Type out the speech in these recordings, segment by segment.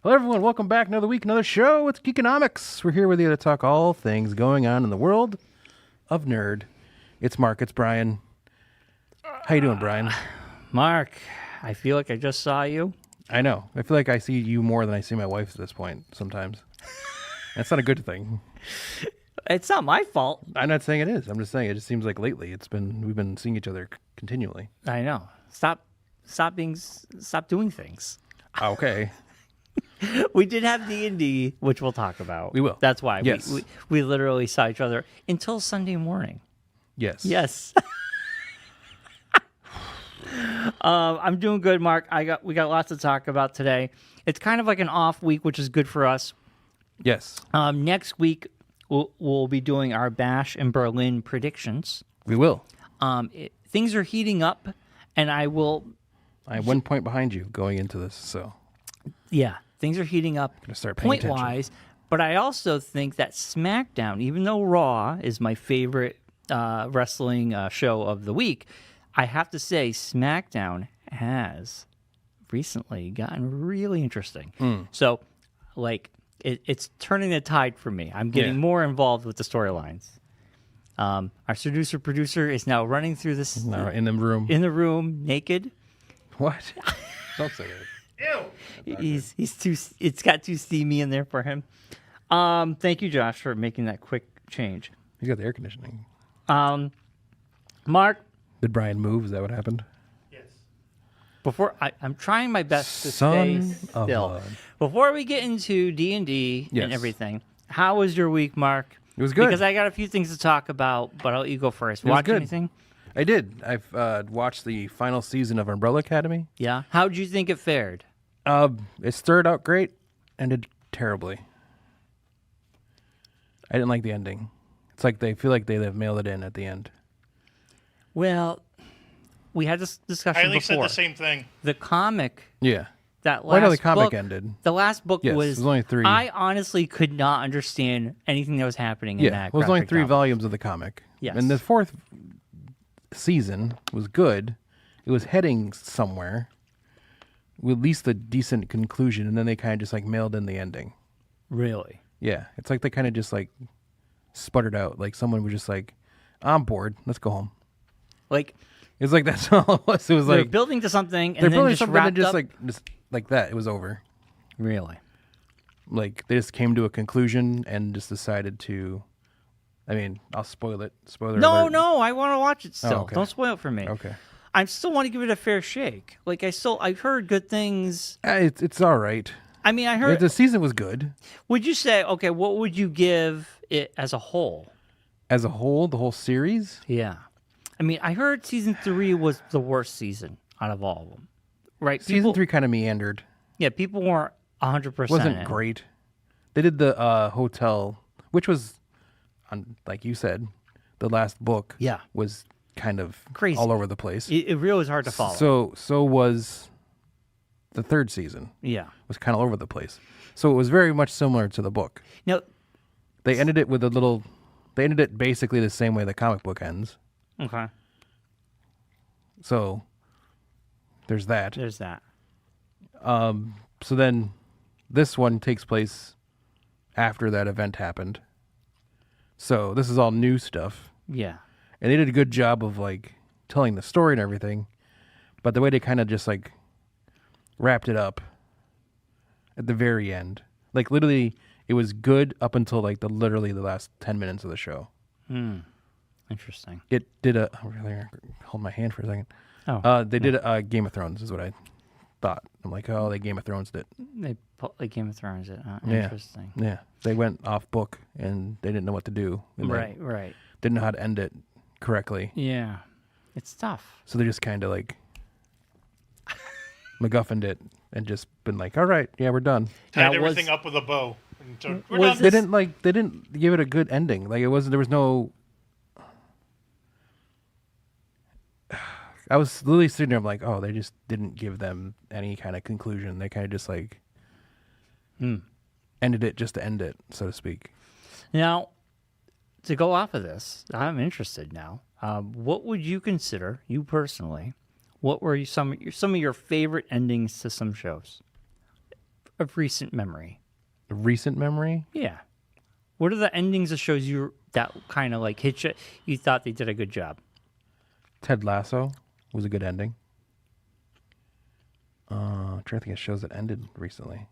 Hello, everyone. Welcome back. Another week, another show. It's Geekonomics. We're here with you to talk all things going on in the world of nerd. It's Mark. It's Bryon. How you doing, Bryon? Mark, I feel like I just saw you. I know. I feel like I see you more than I see my wife at this point sometimes. That's not a good thing. It's not my fault. I'm not saying it is. I'm just saying it just seems like lately we've been seeing each other continually. I know. Stop doing things. Okay. We did have D&D, which we'll talk about. We will. That's why. Yes. We literally saw each other until Sunday morning. Yes. Yes. I'm doing good, Mark. We got lots to talk about today. It's kind of like an off week, which is good for us. Yes. Next week, we'll be doing our Bash and Berlin predictions. We will. Things are heating up, and I have 1 point behind you going into this, so. Yeah, things are heating up Start paying attention. point-wise, but I also think that SmackDown, even though Raw is my favorite wrestling show of the week, I have to say SmackDown has recently gotten really interesting. So, it's turning the tide for me. I'm getting more involved with the storylines. Our producer is now running through this In the room. naked. What? Don't say that. Ew. It's got too steamy in there for him. Thank you, Josh, for making that quick change. You got the air conditioning. Mark, Did Bryon move? Is that what happened? Yes. before I'm trying my best to Son stay of still. a- Before we get into D&D Yes. and everything, how was your week, Mark? It was good. Because I got a few things to talk about, but I'll let you go first. was Watch good. anything? I did. I've watched the final season of Umbrella Academy. Yeah. How'd you think it fared? It started out great, ended terribly. I didn't like the ending. It's like they feel like they've mailed it in at the end. Well, we had this discussion Kylie said before. the same thing. The comic, Yeah. that Well, I last know the comic book, ended. the last book Yes, was. it was only 3. I honestly could not understand anything that was happening in Yeah, that. it was only graphic 3 novel. volumes of the comic. Yes. And the 4th season was good. It was heading somewhere with at least a decent conclusion, and then they kind of just like mailed in the ending. Really? Yeah, it's like they kind of just like sputtered out. Like someone was just like, I'm bored. Let's go home. Like It's like that's all it was. It was they're like building to something, and they're then building just something wrapped and just up. like that. It was over. Really? Like they just came to a conclusion and just decided to. I mean, I'll spoil it. Spoiler No, alert. no, I want to watch it still. okay. Don't spoil it for me. Okay. I still want to give it a fair shake. Like I've heard good things. It's all right. I mean, I heard. The season was good Would you say, okay, what would you give it as a whole? as a whole. The whole series. Yeah. I mean, I heard season 3 was the worst season out of all of them. Right? Season 3 kind of meandered. Yeah, people weren't 100%. Wasn't in. great. They did the hotel, which was, like you said, the last book. Yeah. Was kind of Crazy. all over the place. It really was hard to follow. So was the 3rd season. Yeah. Was kind of all over the place. So it was very much similar to the book. Now, They ended it with a little. They ended it basically the same way the comic book ends. okay, So there's that. there's that. So then this one takes place after that event happened. So this is all new stuff. Yeah. And they did a good job of like telling the story and everything. But the way they kind of just like wrapped it up at the very end. Like literally it was good up until like literally the last 10 minutes of the show. Interesting. It did a really hold my hand for a second. Oh. They did a Game of Thrones is what I thought. I'm like, oh, they Game of Thrones it. They put like Game of Thrones it. Yeah. Interesting. Yeah, they went off book and they didn't know what to do. And they Right. didn't know how to end it correctly. Yeah. It's tough. So they just kind of like MacGuffined it and just been like, all right, yeah, we're done. Tied Now, everything up with a bow. And we're was done. They didn't give it a good ending. Like there was no. I was literally sitting there, I'm like, oh, they just didn't give them any kind of conclusion. They kind of just like ended it just to end it, so to speak. Now, to go off of this, I'm interested now. What would you consider, you personally, what were some of your favorite endings to some shows? of recent memory. Recent memory? Yeah. What are the endings of shows that kind of like hit you? You thought they did a good job. Ted Lasso was a good ending. I'm trying to think of shows that ended recently.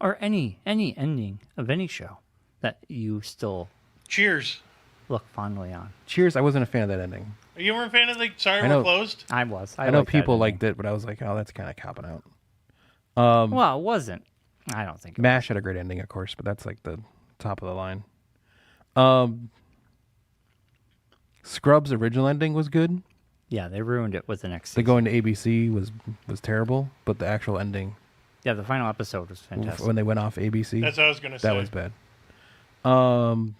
Or any ending of any show that you still Cheers. look fondly on. Cheers, I wasn't a fan of that ending. You weren't a fan of the Sorry I know. We're Closed? I was. I know liked that people ending. liked it, but I was like, oh, that's kind of copping out. Well, it wasn't. I don't think. MASH had a great ending, of course, but that's like the top of the line. Scrubs' original ending was good. Yeah, they ruined it with the next The season. going to ABC was terrible, but the actual ending Yeah, the final episode was fantastic. when they went off ABC, That's what I was going to say. that was bad. God,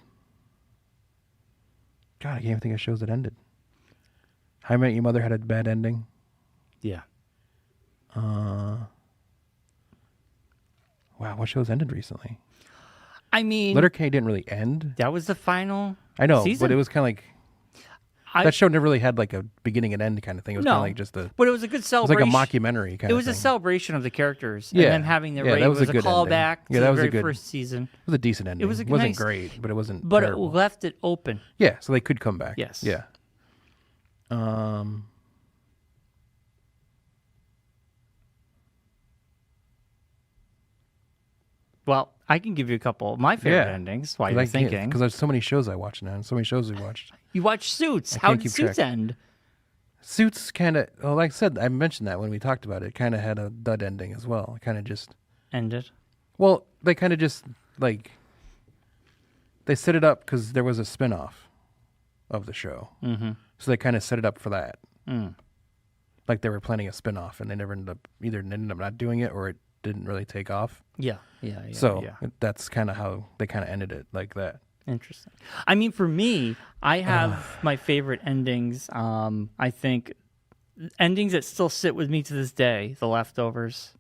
I can't even think of shows that ended. How I Met Your Mother had a bad ending. Yeah. Wow, what shows ended recently? I mean, Letterkenny didn't really end. that was the final I know, season. but it was kind of like that show never really had like a beginning and end kind of thing. It was kind of like just a. But it was a good It was like celebration. a mockumentary kind It of was thing. a celebration of the characters. Yeah. And them having their Yeah, rate that was was a a good callback ending. Yeah, to that the was a very good- first season. It was a decent ending. It was a wasn't nice- great, but it wasn't But terrible. it left it open. Yeah, so they could come back. Yes. Yeah. Well, I can give you a couple of my favorite endings while you're thinking. Because there's so many shows I watch now, and so many shows we watched. You watch Suits. I How can't did keep Suits track. end? Suits kind of, well, like I said, I mentioned that when we talked about it. It kind of had a dud ending as well. It kind of just, Ended. well, they kind of just, like, they set it up because there was a spin-off of the show. Mm-hmm. So they kind of set it up for that. Mm. Like they were planning a spin-off, and they never ended up, either ended up not doing it, or it didn't really take off. Yeah. So yeah. that's kind of how they kind of ended it, like that. Interesting. I mean, for me, I have my favorite endings. I think endings that still sit with me to this day. The Leftovers.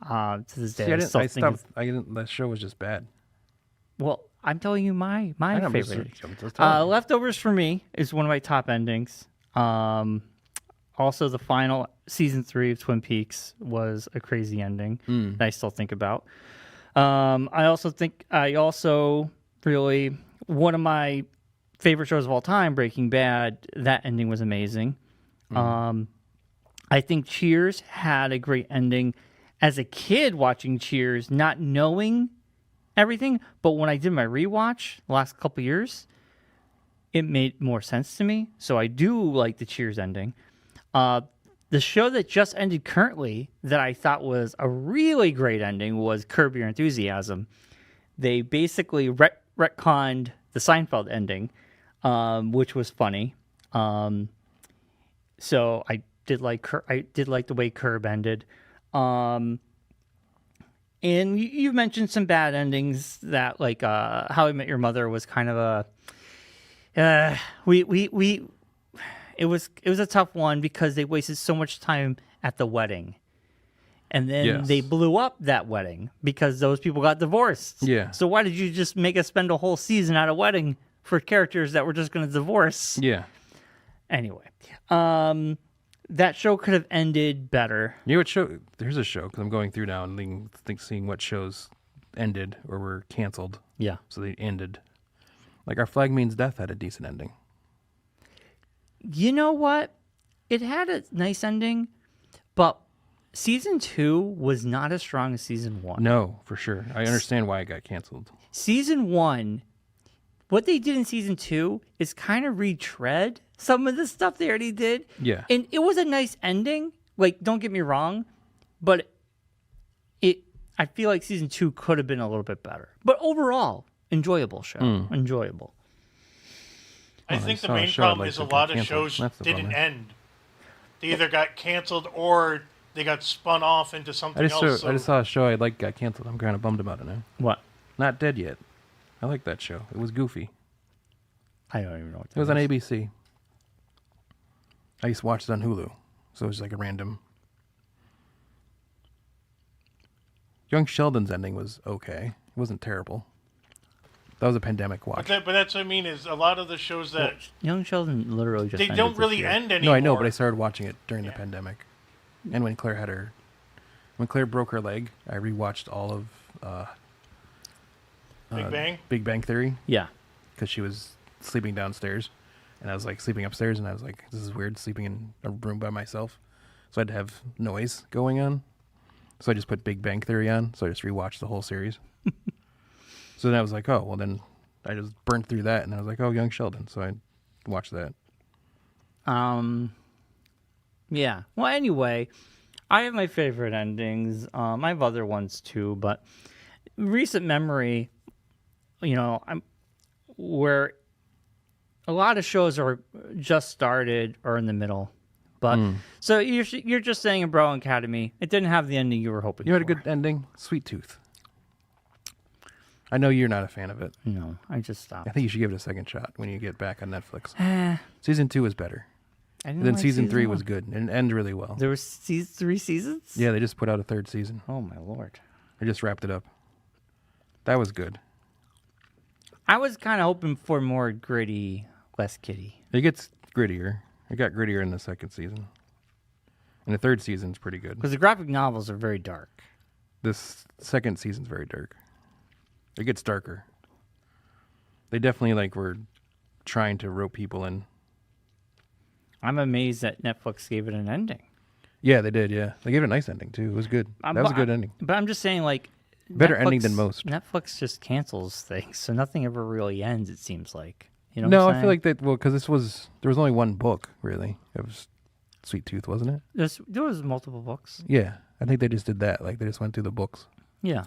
To this day, See, I still think it's- that show was just bad. well, I'm telling you my I know, I'm just- favorite. I'm just telling you. Leftovers for me is one of my top endings. Also, the final season 3 of Twin Peaks was a crazy ending that I still think about. I also really, one of my favorite shows of all time, Breaking Bad, that ending was amazing. I think Cheers had a great ending. As a kid watching Cheers, not knowing everything, but when I did my rewatch the last couple years, it made more sense to me. So I do like the Cheers ending. The show that just ended currently that I thought was a really great ending was Curb Your Enthusiasm. They basically retconned the Seinfeld ending, which was funny. So I did like the way Curb ended. And you mentioned some bad endings that, like, How I Met Your Mother was kind of a it was a tough one because they wasted so much time at the wedding. And then Yes. they blew up that wedding because those people got divorced. Yeah. So why did you just make us spend a whole season at a wedding for characters that were just going to divorce? Yeah. Anyway, that show could have ended better. You know what show? There's a show, because I'm going through now and seeing what shows ended or were canceled. Yeah. So they ended. Like Our Flag Means Death had a decent ending. You know what? It had a nice ending, but season 2 was not as strong as season 1. No, for sure. I understand why it got canceled. Season 1, what they did in season 2 is kind of retread some of the stuff they already did. Yeah. And it was a nice ending. Like, don't get me wrong, but I feel like season 2 could have been a little bit better. But overall, enjoyable show. Enjoyable. I I think the saw a main show I'd problem like is to a get lot of canceled. shows That's the didn't bummer. end. They either got canceled or they got spun off into something else. I just saw a show I liked got canceled. I'm kind of bummed about it now. What? Not Dead Yet. I like that show. It was goofy. I don't even know what that It was on is. ABC. I used to watch it on Hulu, so it was like a random. Young Sheldon's ending was okay. It wasn't terrible. That was a pandemic watch. but that's what I mean is a lot of the shows that Young Sheldon literally just they ended don't this really year. end anymore. No, I know, but I started watching it during the pandemic, and when Claire had her When Claire broke her leg, I rewatched all of Big Bang. Big Bang Theory Yeah. because she was sleeping downstairs, and I was like sleeping upstairs, and I was like, this is weird sleeping in a room by myself. So I had to have noise going on. So I just put Big Bang Theory on. So I just rewatched the whole series. So then I was like, oh, well then I just burnt through that, and I was like, oh, Young Sheldon. So I watched that. Yeah. Well, anyway, I have my favorite endings. I have other ones too, but recent memory, I'm where a lot of shows are just started or in the middle. But so you're just saying Umbrella Academy, it didn't have the ending you were hoping for. You had a good ending, Sweet Tooth. I know you're not a fan of it. No, I just stopped. I think you should give it a second shot when you get back on Netflix. Season 2 was better. I didn't Then like season 3 one. was good and ended really well. There was 3 seasons? Yeah, they just put out a 3rd season. Oh, my Lord. They just wrapped it up. That was good. I was kind of hoping for more gritty, less kitty. It gets grittier. It got grittier in the 2nd season. And the 3rd season's pretty good. Because the graphic novels are very dark. This 2nd season's very dark. It gets darker. They definitely were trying to rope people in. I'm amazed that Netflix gave it an ending. Yeah, they did, yeah. They gave it a nice ending, too. It was good. That was a good ending. But I'm just saying, Better ending than most. Netflix just cancels things, so nothing ever really ends, it seems like. You know No, what I'm I feel like that, because there was only one book, really. It was Sweet Tooth, wasn't it? There was multiple books. Yeah, I think they just did that. They just went through the books. Yeah.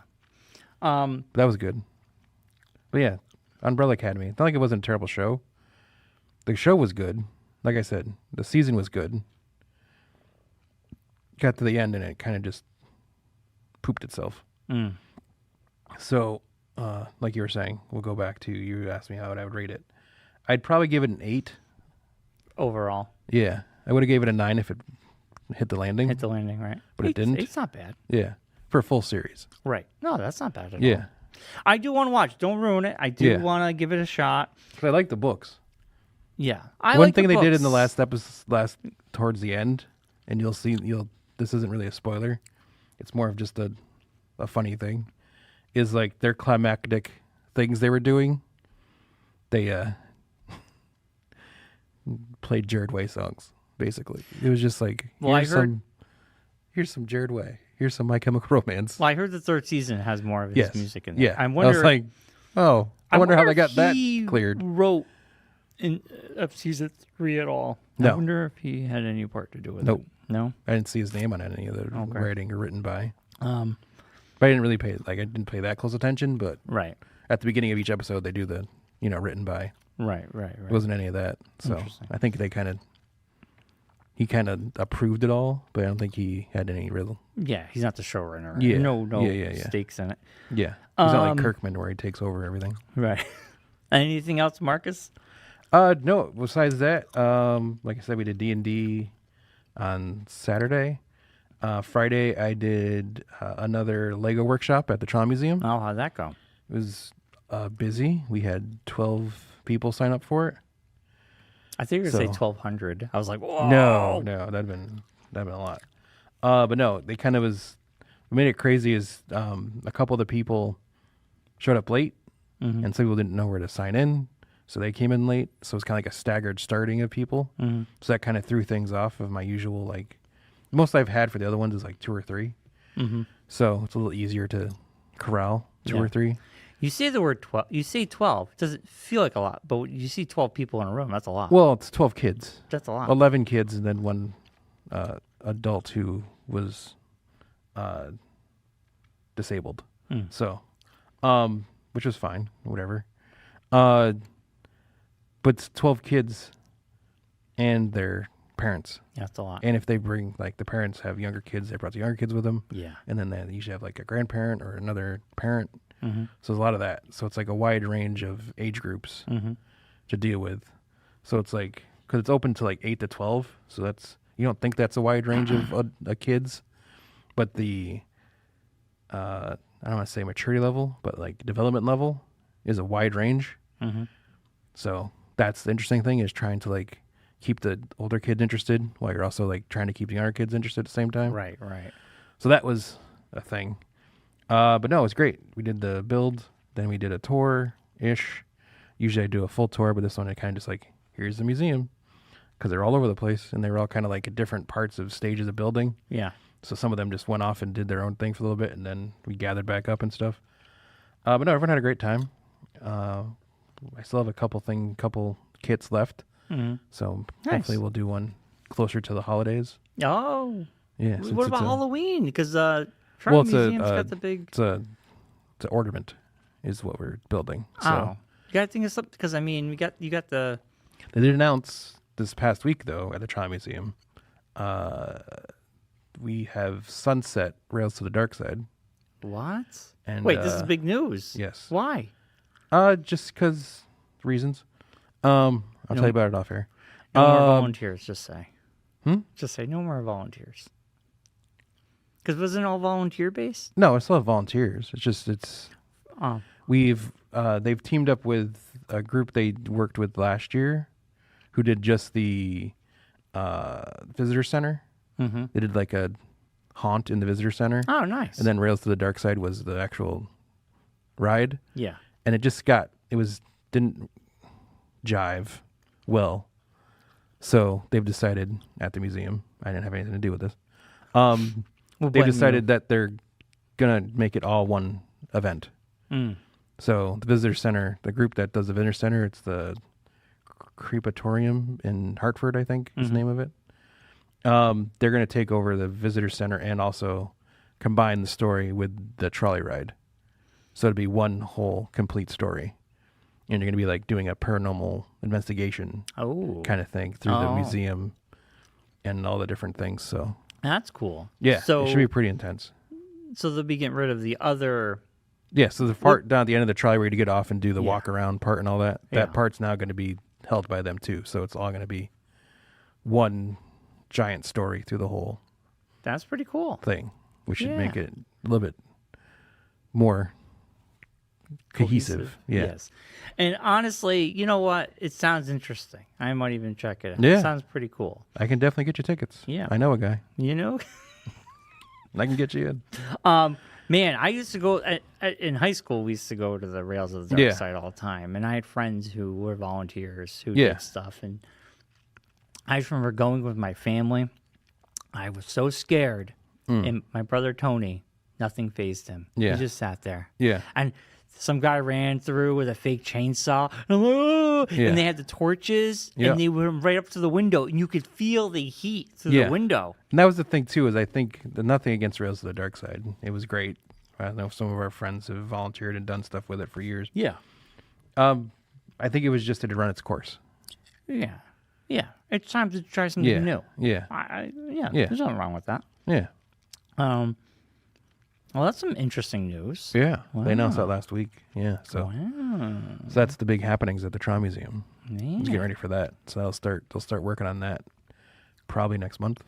But that was good. But yeah, Umbrella Academy. It's not like it wasn't a terrible show. The show was good. Like I said, the season was good. Got to the end and it kind of just pooped itself. So, like you were saying, we'll go back to, you asked me how I would rate it. I'd probably give it an 8. Overall. Yeah. I would have gave it a 9 if it hit the landing. Hit the landing, right? But it didn't. It's not bad. Yeah. For a full series. Right. No, that's not bad at all. Yeah. I do want to watch. Don't ruin it. I do want to give it a shot. But I like the books. Yeah. One thing they did in the last episode, towards the end, and you'll see, this isn't really a spoiler. It's more of just a funny thing, is their climactic things they were doing. They played Jared Way songs, basically. It was just here's some Jared Way. Here's some My Chemical Romance. Well, I heard the 3rd season has more of his music in there. Yeah. I wonder. I wonder how they got that he cleared. Wrote in season 3 at all. No. I wonder if he had any part to do with Nope. it. No. I didn't see his name on any of the Okay. writing or written by. But I didn't really I didn't pay that close attention. But Right. at the beginning of each episode, they do the written by. Right. It wasn't any of that. So Interesting. I think he kind of approved it all, but I don't think he had any real. Yeah, he's not the showrunner. Right? Yeah. No Yeah. stakes in it. Yeah. He's not like Kirkman where he takes over everything. Right. Anything else, Marcus? No. Besides that, like I said, we did D&D on Saturday. Friday, I did another Lego workshop at the Tron Museum. Oh, how'd that go? It was busy. We had 12 people sign up for it. I think you were going to say 1,200. I was like, whoa. No, that'd been a lot. But no, they kind of what made it crazy is a couple of the people showed up late, and some people didn't know where to sign in, so they came in late. So it's kind of like a staggered starting of people. So that kind of threw things off of my usual most I've had for the other ones is 2 or 3. So it's a little easier to corral 2 or 3. You say the word 12. You say 12. It doesn't feel like a lot, but you see 12 people in a room. That's a lot. Well, it's 12 kids. That's a lot. 11 kids and then one adult who was disabled. So, which was fine, whatever. But it's 12 kids and their parents. Yeah, that's a lot. And if they bring, the parents have younger kids, they brought the younger kids with them. Yeah. And then they usually have, a grandparent or another parent. So there's a lot of that. So it's, a wide range of age groups to deal with. So it's, because it's open to, 8 to 12. So that's, you don't think that's a wide range of kids. But the, I don't want to say maturity level, but, development level is a wide range. So that's the interesting thing, is trying to, keep the older kids interested while you're also, trying to keep the younger kids interested at the same time. Right. So that was a thing. But no, it was great. We did the build, then we did a tour-ish. Usually I do a full tour, but this one I kind of just like, here's the museum. Because they're all over the place, and they were all kind of like at different parts of stages of building. Yeah. So some of them just went off and did their own thing for a little bit, and then we gathered back up and stuff. But no, everyone had a great time. I still have a couple kits left. Mm-hmm. So Nice. hopefully we'll do one closer to the holidays. Oh. Yeah. What about Halloween? Because Well, Museum's got the big... It's an ornament is what we're building. So Oh. You got to think of something, because, I mean, you got the... They did announce this past week, though, at the Trial Museum, we have Sunset Rails to the Dark Side. What? And, Wait, this is big news. Yes. Why? Just because reasons. I'll tell you about it off air. No more volunteers, just say. Hmm? Just say no more volunteers. Because wasn't it all volunteer-based? No, I still have volunteers. Oh. They've teamed up with a group they worked with last year who did just the visitor center. Mm-hmm. They did like a haunt in the visitor center. Oh, nice. And then Rails to the Dark Side was the actual ride. Yeah. And it didn't jive well. So they've decided at the museum, I didn't have anything to do with this. They've decided that they're going to make it all one event. Mm. So the visitor center, the group that does the visitor center, it's the Creepatorium in Hartford, I think is the name of it. They're going to take over the visitor center and also combine the story with the trolley ride. So it'll be one whole complete story. And you're going to be like doing a paranormal investigation kind of thing through the museum and all the different things. So that's cool. yeah, So it should be pretty intense. So they'll be getting rid of the other... Yeah, so the part down at the end of the trolley where you get off and do the walk around part and all that, that part's now going to be held by them too. So it's all going to be one giant story through the whole That's pretty cool. thing. We should make it a little bit more cohesive. Yeah. Yes. And honestly, you know what? It sounds interesting. I might even check it out. Yeah. It sounds pretty cool. I can definitely get you tickets. Yeah. I know a guy. You know? I can get you in. Man, I used to go in high school. We used to go to the Rails of the Dark Side all the time, and I had friends who were volunteers who did stuff. And I just remember going with my family. I was so scared, and my brother Tony, nothing fazed him. Yeah. He just sat there. Yeah. And some guy ran through with a fake chainsaw, and, I'm like, "Oh!" And they had the torches, and they went right up to the window, and you could feel the heat through the window. And that was the thing too, is I think nothing against Rails to the Dark Side. It was great. I know some of our friends have volunteered and done stuff with it for years. Yeah. I think it was just it had run its course. Yeah. Yeah. It's time to try something new. Yeah. Yeah. There's nothing wrong with that. Yeah. Well, that's some interesting news. Yeah. They announced that last week. Yeah. So, so that's the big happenings at the Tron Museum. Man. Let's get ready for that. So they'll start working on that probably next month,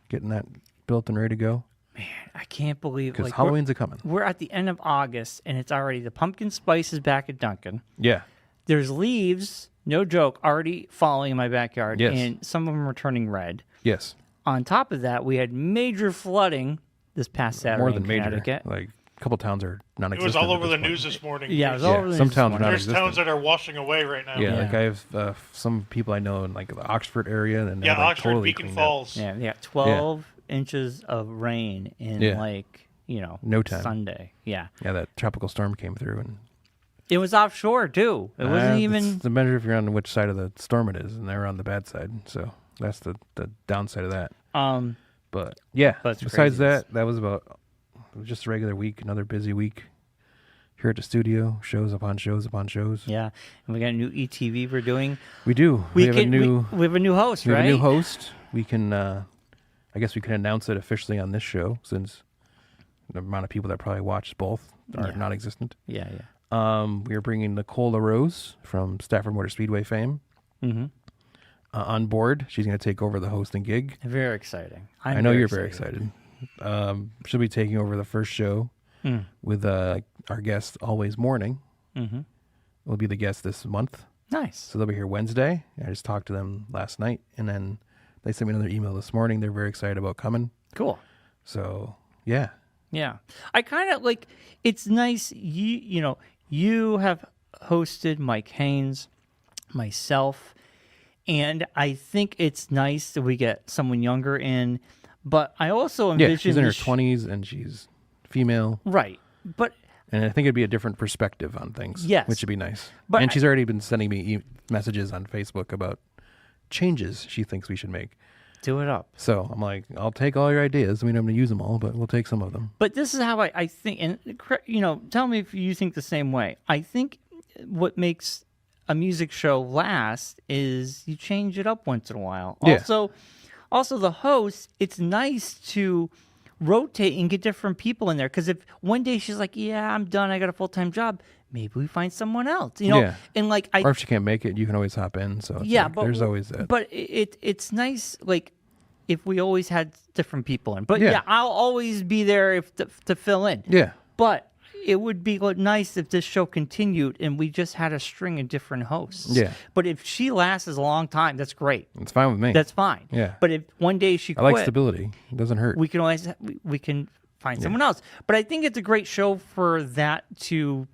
getting that built and ready to go. Man, I can't believe Because Halloween's a coming. We're at the end of August, and it's already the pumpkin spice is back at Duncan. Yeah. There's leaves, no joke, already falling in my backyard, Yes. and some of them are turning red. Yes. On top of that, we had major flooding this past Saturday More than in major. Connecticut. Like a couple towns are It non-existent. was all at over this the point. news this morning. Yeah, it was all over the Some news towns this are morning. There's non-existent. towns that are washing away right now. Yeah, Yeah. like I have some people I know in like the Oxford area, and Yeah, they're, like, Oxford, totally Beacon cleaned up. Falls. Yeah, we got 12 inches of rain in No time. Sunday. Yeah. Yeah, that tropical storm came through, and It was offshore too. It wasn't even. It's the measure if you're on which side of the storm it is, and they're on the bad side. So that's the downside of that. But yeah, But it's besides craziness. that was just a regular week, another busy week here at the studio, shows upon shows upon shows. Yeah, and we got a new ETV we're doing. We do. We have a new host, we right? have a new host. We can, I guess we can announce it officially on this show since the amount of people that probably watch both are non-existent. Yeah, yeah. We are bringing Nicole LaRose from Stafford Motor Speedway fame on board. She's going to take over the hosting gig. Very exciting. I know you're very excited. She'll be taking over the first show with our guest, Always Morning. Will be the guest this month. Nice. So they'll be here Wednesday. I just talked to them last night, and then they sent me another email this morning. They're very excited about coming. Cool. So Yeah. Yeah. I kind of like, it's nice. You have hosted Mike Haynes, myself, and I think it's nice that we get someone younger in, but I also envision Yeah, she's in her this 20s and she's female. right. But And I think it'd be a different perspective on things. Yes. Which would be nice. But and she's already been sending me messages on Facebook about changes she thinks we should make. do it up. So I'm like, I'll take all your ideas. We don't have to use them all, but we'll take some of them. But this is how I think, and tell me if you think the same way. I think what makes a music show last is you change it up once in a while. Yeah. Also the host, it's nice to rotate and get different people in there. Because if one day she's like, yeah, I'm done, I got a full-time job, maybe we find someone else. Yeah. And like Or if she can't make it, you can always hop in. So it's yeah, like, but there's always that. But it's nice, like if we always had different people in. But Yeah. yeah, I'll always be there to fill in. Yeah. But it would be nice if this show continued and we just had a string of different hosts. Yeah. But if she lasts a long time, that's great. It's fine with me. That's fine. Yeah. But if one day she I quit, like stability. It doesn't hurt. we can always we can find someone else. But I think it's a great show for that to,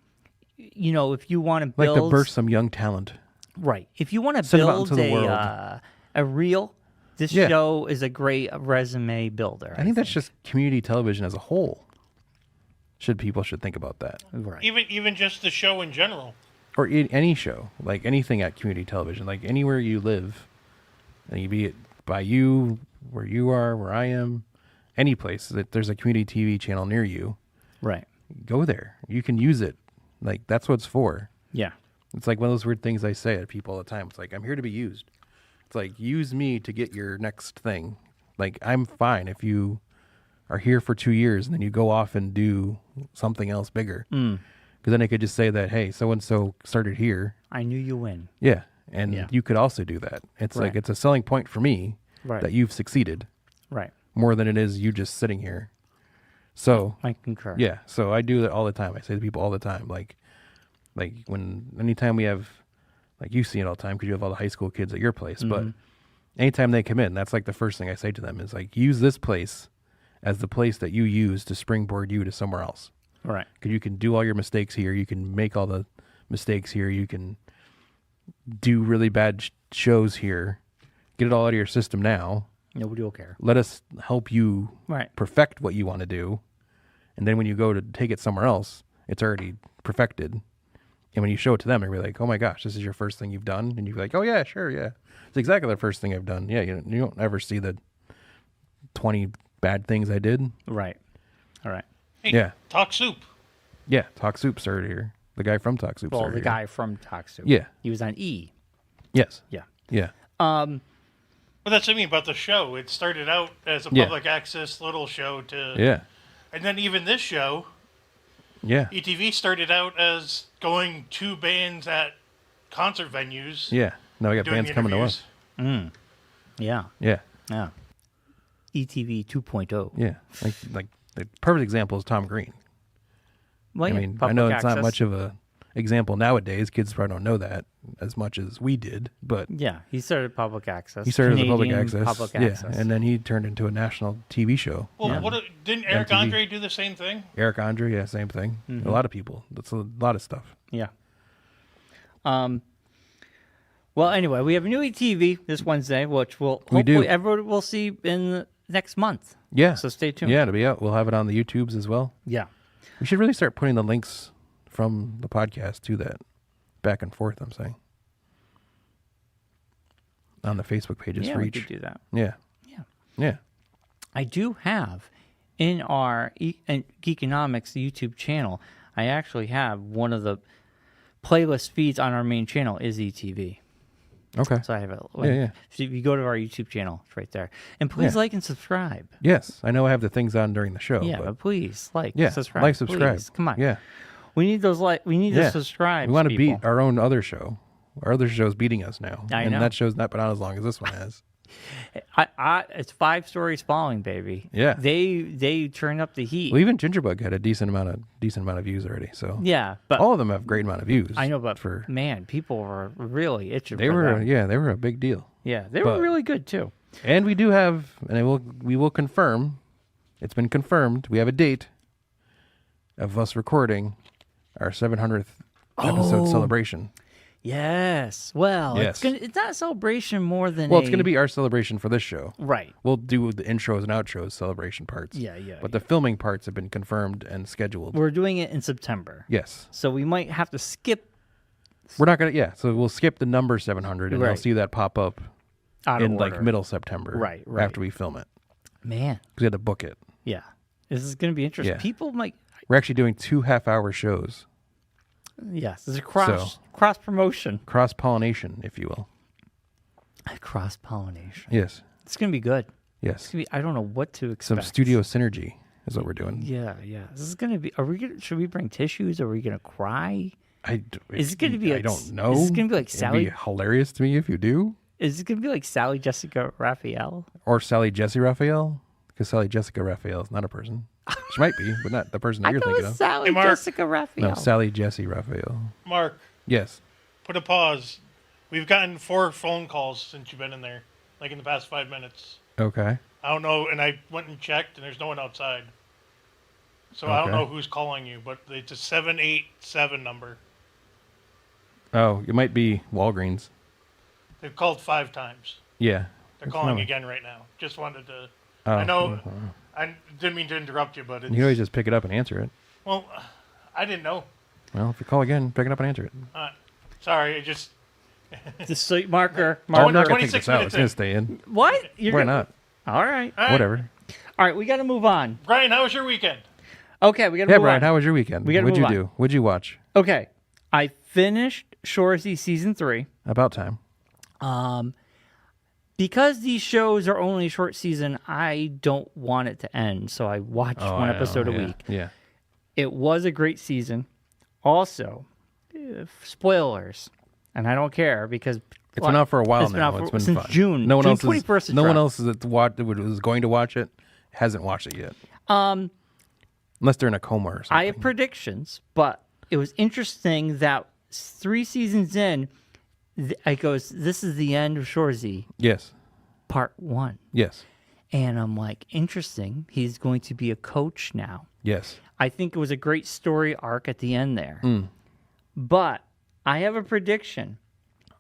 if you want to build like to burst some young talent. right. If you want to Send them out build into the world. A reel, this Yeah. show is a great resume builder. I think that's just community television as a whole. People should think about that. right. Even just the show in general. Or any show, like anything at community television, like anywhere you live, and you be it by you, where you are, where I am, any place that there's a community TV channel near you, Right. go there. You can use it. Like that's what it's for. Yeah. It's like one of those weird things I say to people all the time. It's like, I'm here to be used. It's like, use me to get your next thing. Like, I'm fine if you are here for 2 years and then you go off and do something else bigger. Because then I could just say that, hey, so-and-so started here. I knew you win. Yeah. And Yeah. you could also do that. It's like, Right. it's a selling point for me Right. that you've succeeded Right. more than it is you just sitting here. So, I concur. yeah. So I do that all the time. I say to people all the time, like anytime we have, like you see it all the time because you have all the high school kids at your place, but anytime they come in, that's like the first thing I say to them is like, use this place as the place that you use to springboard you to somewhere else. Right. Because you can do all your mistakes here. You can make all the mistakes here. You can do really bad shows here. Get it all out of your system now. Nobody will care. Let us help you Right. perfect what you want to do. And then when you go to take it somewhere else, it's already perfected. And when you show it to them, they'll be like, oh my gosh, this is your first thing you've done? And you're like, oh yeah, sure, yeah. It's exactly the first thing I've done. Yeah, you don't ever see the 20 bad things I did. Right. All right. Hey, Yeah. Talk Soup. Yeah, Talk Soup started here. The guy from Talk Soup Well, started the here. guy from Talk Soup. Yeah. He was on E. Yes. Yeah. Yeah. Well, that's what I mean about the show. It started out as a Yeah. public access little show to, Yeah. and then even this show, Yeah. ETV started out as going to bands at concert venues. Yeah. Now we got doing bands coming to us. interviews. Yeah. Yeah. Yeah. ETV 2.0. Yeah. Like the perfect example is Tom Green. Well, I yeah, mean, I public know it's not access. much of a example nowadays. Kids probably don't know that as much as we did, but Yeah, he started public access. he started as a public Canadian access. Public yeah. access. And then he turned into a national TV show. Well, Yeah. didn't Eric MTV. Andre do the same thing? Eric Andre, yeah, same thing. A lot of people. That's a lot of stuff. Yeah. Well, anyway, we have a new ETV this Wednesday, which will We do. hopefully everyone will see in the next month. Yeah. So stay tuned. Yeah, it'll be out. We'll have it on the YouTubes as well. Yeah. We should really start putting the links from the podcast to that back and forth, I'm saying. On the Facebook pages Yeah, for we each. could do that. Yeah. Yeah. Yeah. I do have in our Geekonomics YouTube channel, I actually have one of the playlist feeds on our main channel is ETV. Okay. So I have it. Yeah. So if you go to our YouTube channel, it's right there. And please Yeah. like and subscribe. Yes. I know I have the things on during the show. Yeah, but but please like, yeah. subscribe. Like, subscribe. Please. Come on. Yeah. We need those we need Yeah. to subscribe. We want to beat our own other show. Our other show's beating us now. I and know. that show's not been on as long as this one has. It's 5 stories falling, baby. Yeah. They turn up the heat. Well, even Gingerbug had a decent amount of views already. So yeah, but all of them have great amount of views. I know, but for man, people were really itching. they for were them. they were a big deal. Yeah, they were but- really good too. And we do have, and we will confirm it's been confirmed. We have a date of us recording our 700th episode celebration. Yes. Well, Yes. it's not a celebration more than Well, it's going to be our celebration for this show. right. We'll do the intros and outros celebration parts. Yeah, yeah. But the filming parts have been confirmed and scheduled. We're doing it in September. Yes. So we might have to skip We're not going to, so we'll skip the number 700 and Right. I'll see that pop up out in of order. like middle September. Right. After we film it. Man. Because we had to book it. Yeah. This is going to be interesting. Yeah. People might We're actually doing 2 half-hour shows. yes, there's a cross promotion. Cross-pollination, if you will. Cross pollination. Yes. It's going to be good. Yes. It's gonna be, I don't know what to expect. Some studio synergy is what we're doing. Yeah, yeah. This is going to be should we bring tissues? Are we going to cry? Is it going to be I like, don't know. Is it going to be like It'd Sally? be hilarious to me if you do. Is it going to be like Sally Jessica Raphael? Or Sally Jesse Raphael. Because Sally Jessica Raphael is not a person. She might be, but not the person that I you're thought it thinking was of. Sally Hey, Mark. Jessica Raphael. No, Sally Jesse Raphael. Mark, Yes. put a pause. We've gotten 4 phone calls since you've been in there, like in the past 5 minutes. Okay. I don't know, and I went and checked, and there's no one outside. So I don't Okay. know who's calling you, but it's a 787 number. Oh, it might be Walgreens. They've called 5 times. Yeah. They're That's calling fine. again right now. Just wanted to. Oh, I know. mhm. I didn't mean to interrupt you, but it's. You can always just pick it up and answer it. Well, I didn't know. Well, if you call again, pick it up and answer it. Sorry, I just. The sweet marker. Oh, I'm not Marker. going to take 26 this out. It's going minutes to stay in. What? You're Why gonna- not? All right. All right. Whatever. All right. We got to move on. Brian, how was your weekend? Okay. We got to Yeah, move Brian, on. how was your weekend? We gotta What'd you move on. do? What'd you watch? Okay. I finished Shoresy season 3. About time. Because these shows are only a short season, I don't want it to end. So I watched Oh, one I know, episode a yeah, week. Yeah. It was a great season. Also, spoilers, and I don't care because It's been out for a while it's been now. out for- It's been since fun. June. No one June else 21st is. it No one dropped. else was going to watch it. Hasn't watched it yet. Unless they're in a coma or something. I have predictions, but it was interesting that 3 seasons in, I goes, this is the end of Shoresy, Yes. part 1. Yes. And I'm like, interesting. He's going to be a coach now. Yes. I think it was a great story arc at the end there. But I have a prediction.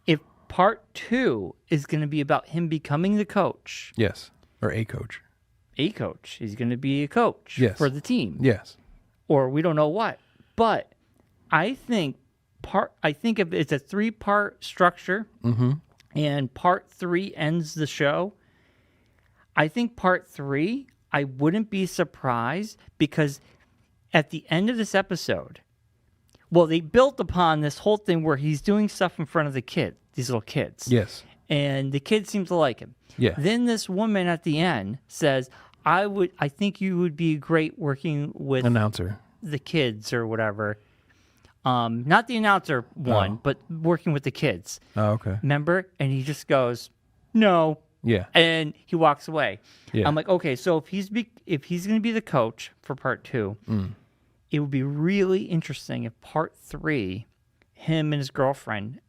If part 2 is going to be about him becoming the coach, Yes. Or a coach. he's going to be a coach Yes. for the team. Yes. Or we don't know what. But I think if it's a 3-part structure and part 3 ends the show, I think part 3, I wouldn't be surprised because at the end of this episode, well, they built upon this whole thing where he's doing stuff in front of the kids, these little kids. Yes. And the kids seem to like him. Yeah. Then this woman at the end says, I think you would be great working with Announcer. the kids or whatever. Not the announcer one, but working with the kids. Oh, okay. Remember? And he just goes, no. Yeah. And he walks away. Yeah. I'm like, okay, so if he's going to be the coach for part 2, it would be really interesting if part 3, him and his girlfriend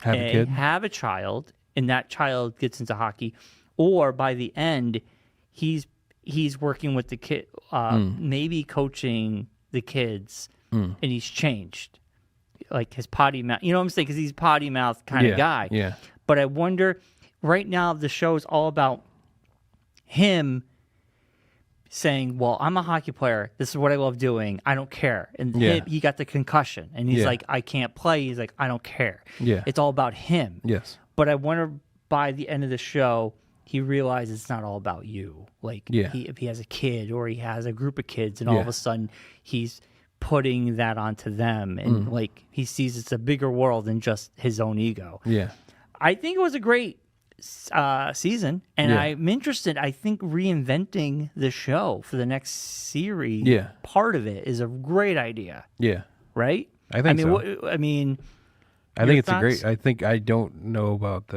Have a kid. have a child, and that child gets into hockey, or by the end, he's working with the kid, maybe coaching the kids, and he's changed, like his potty mouth. You know what I'm saying? Because he's a potty mouth kind of guy. Yeah. But I wonder. Right now, the show is all about him saying, well, I'm a hockey player. This is what I love doing. I don't care. And he got the concussion. And he's like, I can't play. He's like, I don't care. Yeah. It's all about him. Yes. But I wonder by the end of the show, he realizes it's not all about you. Like, if he has a kid or he has a group of kids, and all of a sudden he's putting that onto them. And, like, he sees it's a bigger world than just his own ego. Yeah. I think it was a great season, and I'm interested. I think reinventing the show for the next series, part of it is a great idea. Yeah. Right? I think so. I mean, I think it's thoughts? a great. I think I don't know about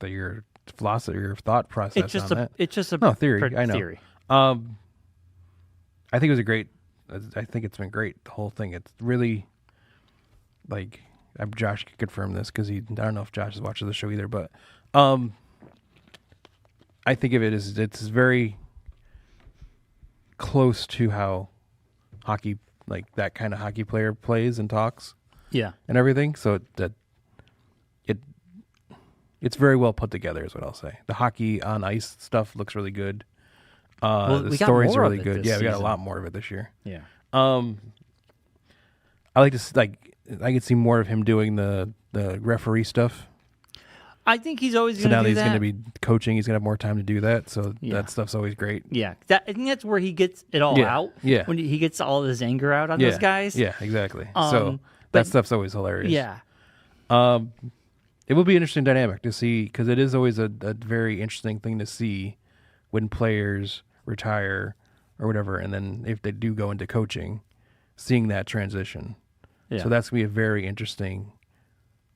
your philosophy, your thought process it's just on that. it's just a theory. I know. Theory. I think it was a great. I think it's been great. The whole thing. It's really like Josh could confirm this because I don't know if Josh has watched the show either, but I think of it as it's very close to how hockey, like that kind of hockey player plays and talks Yeah. and everything. So it's very well put together, is what I'll say. The hockey on ice stuff looks really good. Well, The we got stories more are of really it good. this Yeah, we got a season. lot more of it this year. Yeah. I like to I could see more of him doing the referee stuff. I think he's always So going to now do that he's that. going to be coaching, he's going to have more time to do that. So Yeah. that stuff's always great. Yeah, I think that's where he gets it all Yeah, out. yeah. When he gets all his anger out on Yeah, those guys. yeah, exactly. but- So that stuff's always hilarious. Yeah. It will be an interesting dynamic to see because it is always a very interesting thing to see when players retire or whatever, and then if they do go into coaching, seeing that transition. Yeah. So that's going to be very interesting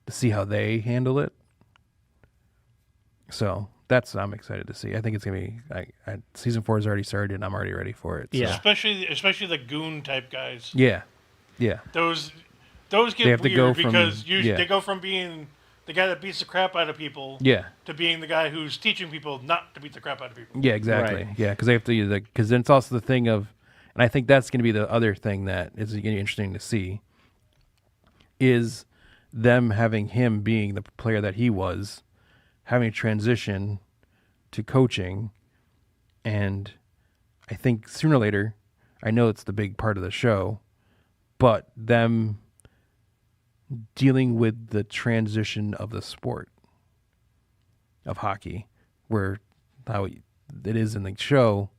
to see how they handle it. So I'm excited to see. I think it's going to be season 4 has already started, and I'm already ready for it. So. Yeah. Especially the goon type guys. Yeah. Yeah. Those They get have to go weird from- because usually yeah. they go from being the guy that beats the crap out of people Yeah. to being the guy who's teaching people not to beat the crap out of people. Yeah, exactly. Right. Yeah, because they have to because then it's also the thing of, and I think that's going to be the other thing that is going to be interesting to see, is them having him being the player that he was, having a transition to coaching, and I think sooner or later, I know it's the big part of the show, but them dealing with the transition of the sport of hockey, where how it is in the show.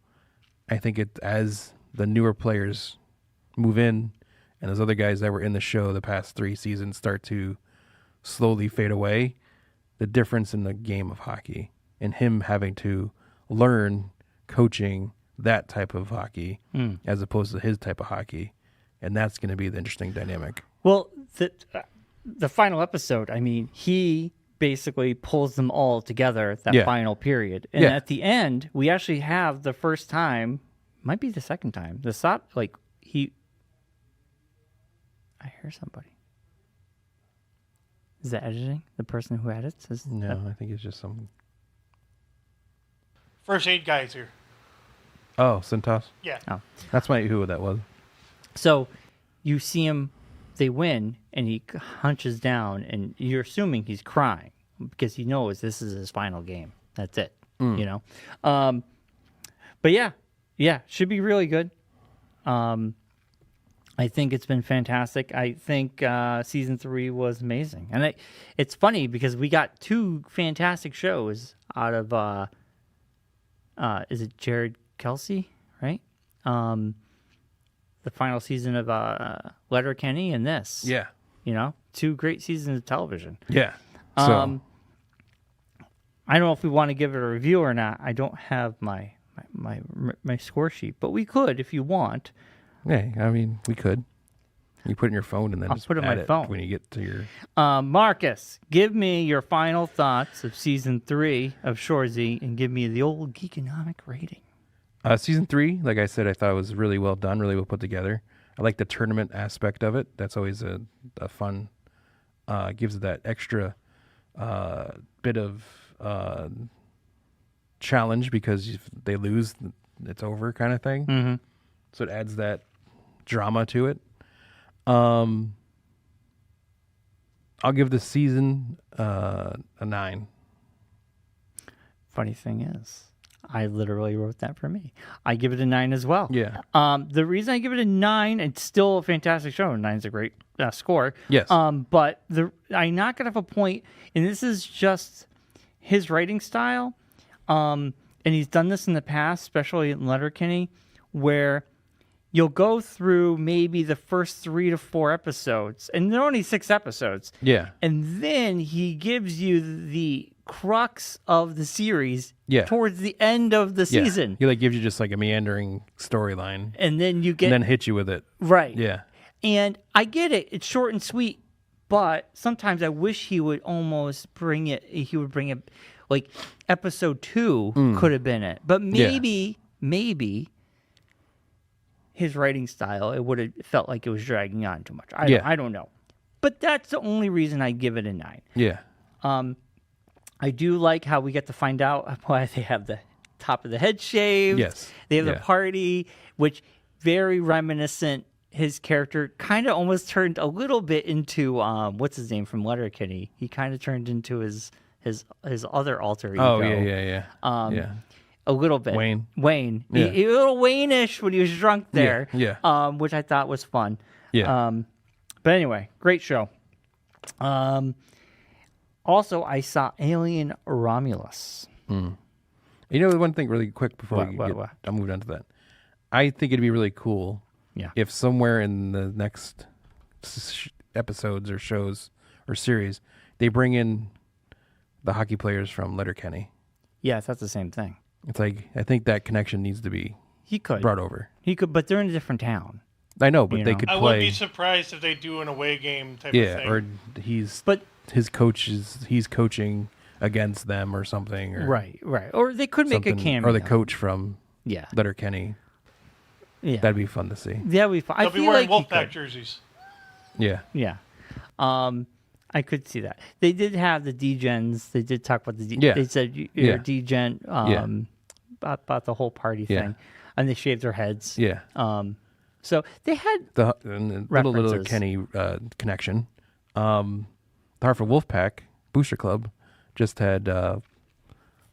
I think it as the newer players move in and those other guys that were in the show the past 3 seasons start to slowly fade away, the difference in the game of hockey and him having to learn coaching that type of hockey as opposed to his type of hockey, and that's going to be the interesting dynamic. Well, the final episode, I mean, he basically pulls them all together that Yeah. final period. And Yeah. at the end, we actually have the first time, might be the second time, I hear somebody. Is that editing? The person who edits? No, I think it's just some. First aid guys here. Oh, Centos. Yeah. Oh. That's who that was. So you see him, they win, and he hunches down, and you're assuming he's crying because he knows this is his final game. That's it, you know? But yeah, should be really good. I think it's been fantastic. I think season 3 was amazing. And it's funny because we got 2 fantastic shows out of, is it Jared Kelsey, right? The final season of Letterkenny and this. Yeah. You know, 2 great seasons of television. Yeah. So I don't know if we want to give it a review or not. I don't have my score sheet, but we could if you want. yeah, I mean, we could. You put it in your phone and then I'll just put it in add my phone. when you get to your. Marcus, give me your final thoughts of season 3 of Shoresy and give me the old Geekonomic rating. Season 3, like I said, I thought it was really well done, really well put together. I like the tournament aspect of it. That's always a fun, gives it that extra bit of challenge because if they lose, it's over kind of thing. Mm-hmm. So it adds that drama to it. I'll give the season a 9. Funny thing is, I literally wrote that for me. I give it a 9 as well. Yeah. The reason I give it a 9, it's still a fantastic show. 9's a great score. Yes. But I'm not gonna have a point, and this is just his writing style. And he's done this in the past, especially in Letterkenny, where you'll go through maybe the first 3 to 4 episodes, and they're only 6 episodes. Yeah. And then he gives you the crux of the series towards the end of the Yeah. season. He gives you just a meandering storyline And then you get and then hits you with it. right. Yeah. And I get it. It's short and sweet, but sometimes I wish he would almost bring it like episode 2 could have been it. But maybe his writing style, it would have felt like it was dragging on too much. I don't know. But that's the only reason I give it a 9. Yeah. I do like how we get to find out why they have the top of the head shaved. Yes. They have the Yeah. party, which very reminiscent. His character kind of almost turned a little bit into what's his name from Letterkenny. He kind of turned into his other alter ego. Oh yeah. Yeah. A little bit. Wayne. He Yeah. a little Wayne-ish when he was drunk there. Yeah. Which I thought was fun. Yeah. But anyway, great show. Also, I saw Alien Romulus. You know, one thing really quick before What? I'll move on to that. I think it'd be really cool Yeah. if somewhere in the next episodes or shows or series, they bring in the hockey players from Letterkenny. Yes, that's the same thing. It's like, I think that connection needs to be He could. brought over. He could, but they're in a different town. I know, but You they know. could I wouldn't be play. surprised if they do an away game type of Yeah, thing. or he's But his coach is he's coaching against them or something. Or right. Or they could make a something, cameo. or the coach from Yeah. Letterkenny. Yeah. That'd be fun to see. That'd be fun. I They'll be feel wearing like he Wolfpack could. jerseys. Yeah. Yeah. I could see that. They did have the D-Gens. They did talk about the Yeah. They said you're Yeah. a D-Gen about the whole party Yeah. thing. And they shaved their heads. Yeah. So they had And the little References. Kenny connection. The Hartford Wolfpack Booster Club just had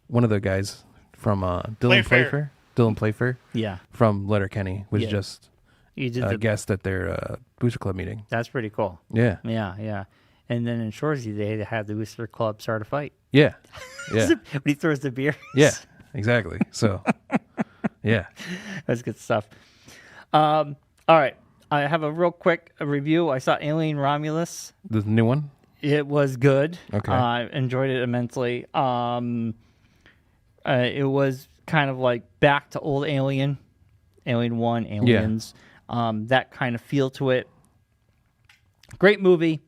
one of the guys from Dylan Playfair. Playfair yeah. from Letterkenny was Yeah. just You did a the, guest at their Booster Club meeting. that's pretty cool. Yeah. Yeah. And then in Shoresy, they had the Booster Club start a fight. Yeah. Yeah. When he throws the beer. Yeah. Exactly. So, yeah. That's good stuff. All right. I have a real quick review. I saw Alien Romulus. The new one? It was good. Okay. I enjoyed it immensely. It was kind of like back to old Alien, Alien 1, Aliens, that kind of feel to it. Great movie.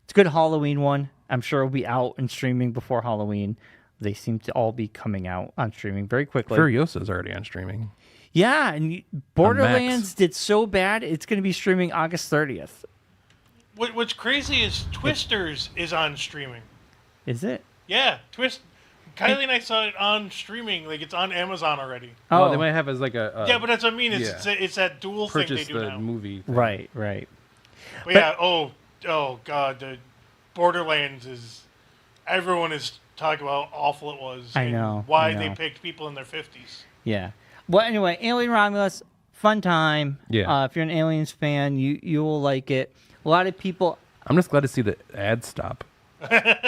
It's a good Halloween one. I'm sure it'll be out and streaming before Halloween. They seem to all be coming out on streaming very quickly. Furiosa's already on streaming. Yeah, and Borderlands did so bad, it's going to be streaming August 30th. What's crazy is Twisters is on streaming. Is it? Yeah, Kylie and I saw it on streaming. Like, it's on Amazon already. Oh, they might have as like a Yeah, but that's what I mean. yeah. It's that dual thing they purchase do the now. movie thing. Right. But yeah, oh God, the Borderlands is. Everyone is talking about how awful it was. I and know, why I they know. picked people in their 50s. Yeah. Well, anyway, Alien Romulus, fun time. Yeah. If you're an Aliens fan, you will like it. A lot of people. I'm just glad to see the ads stop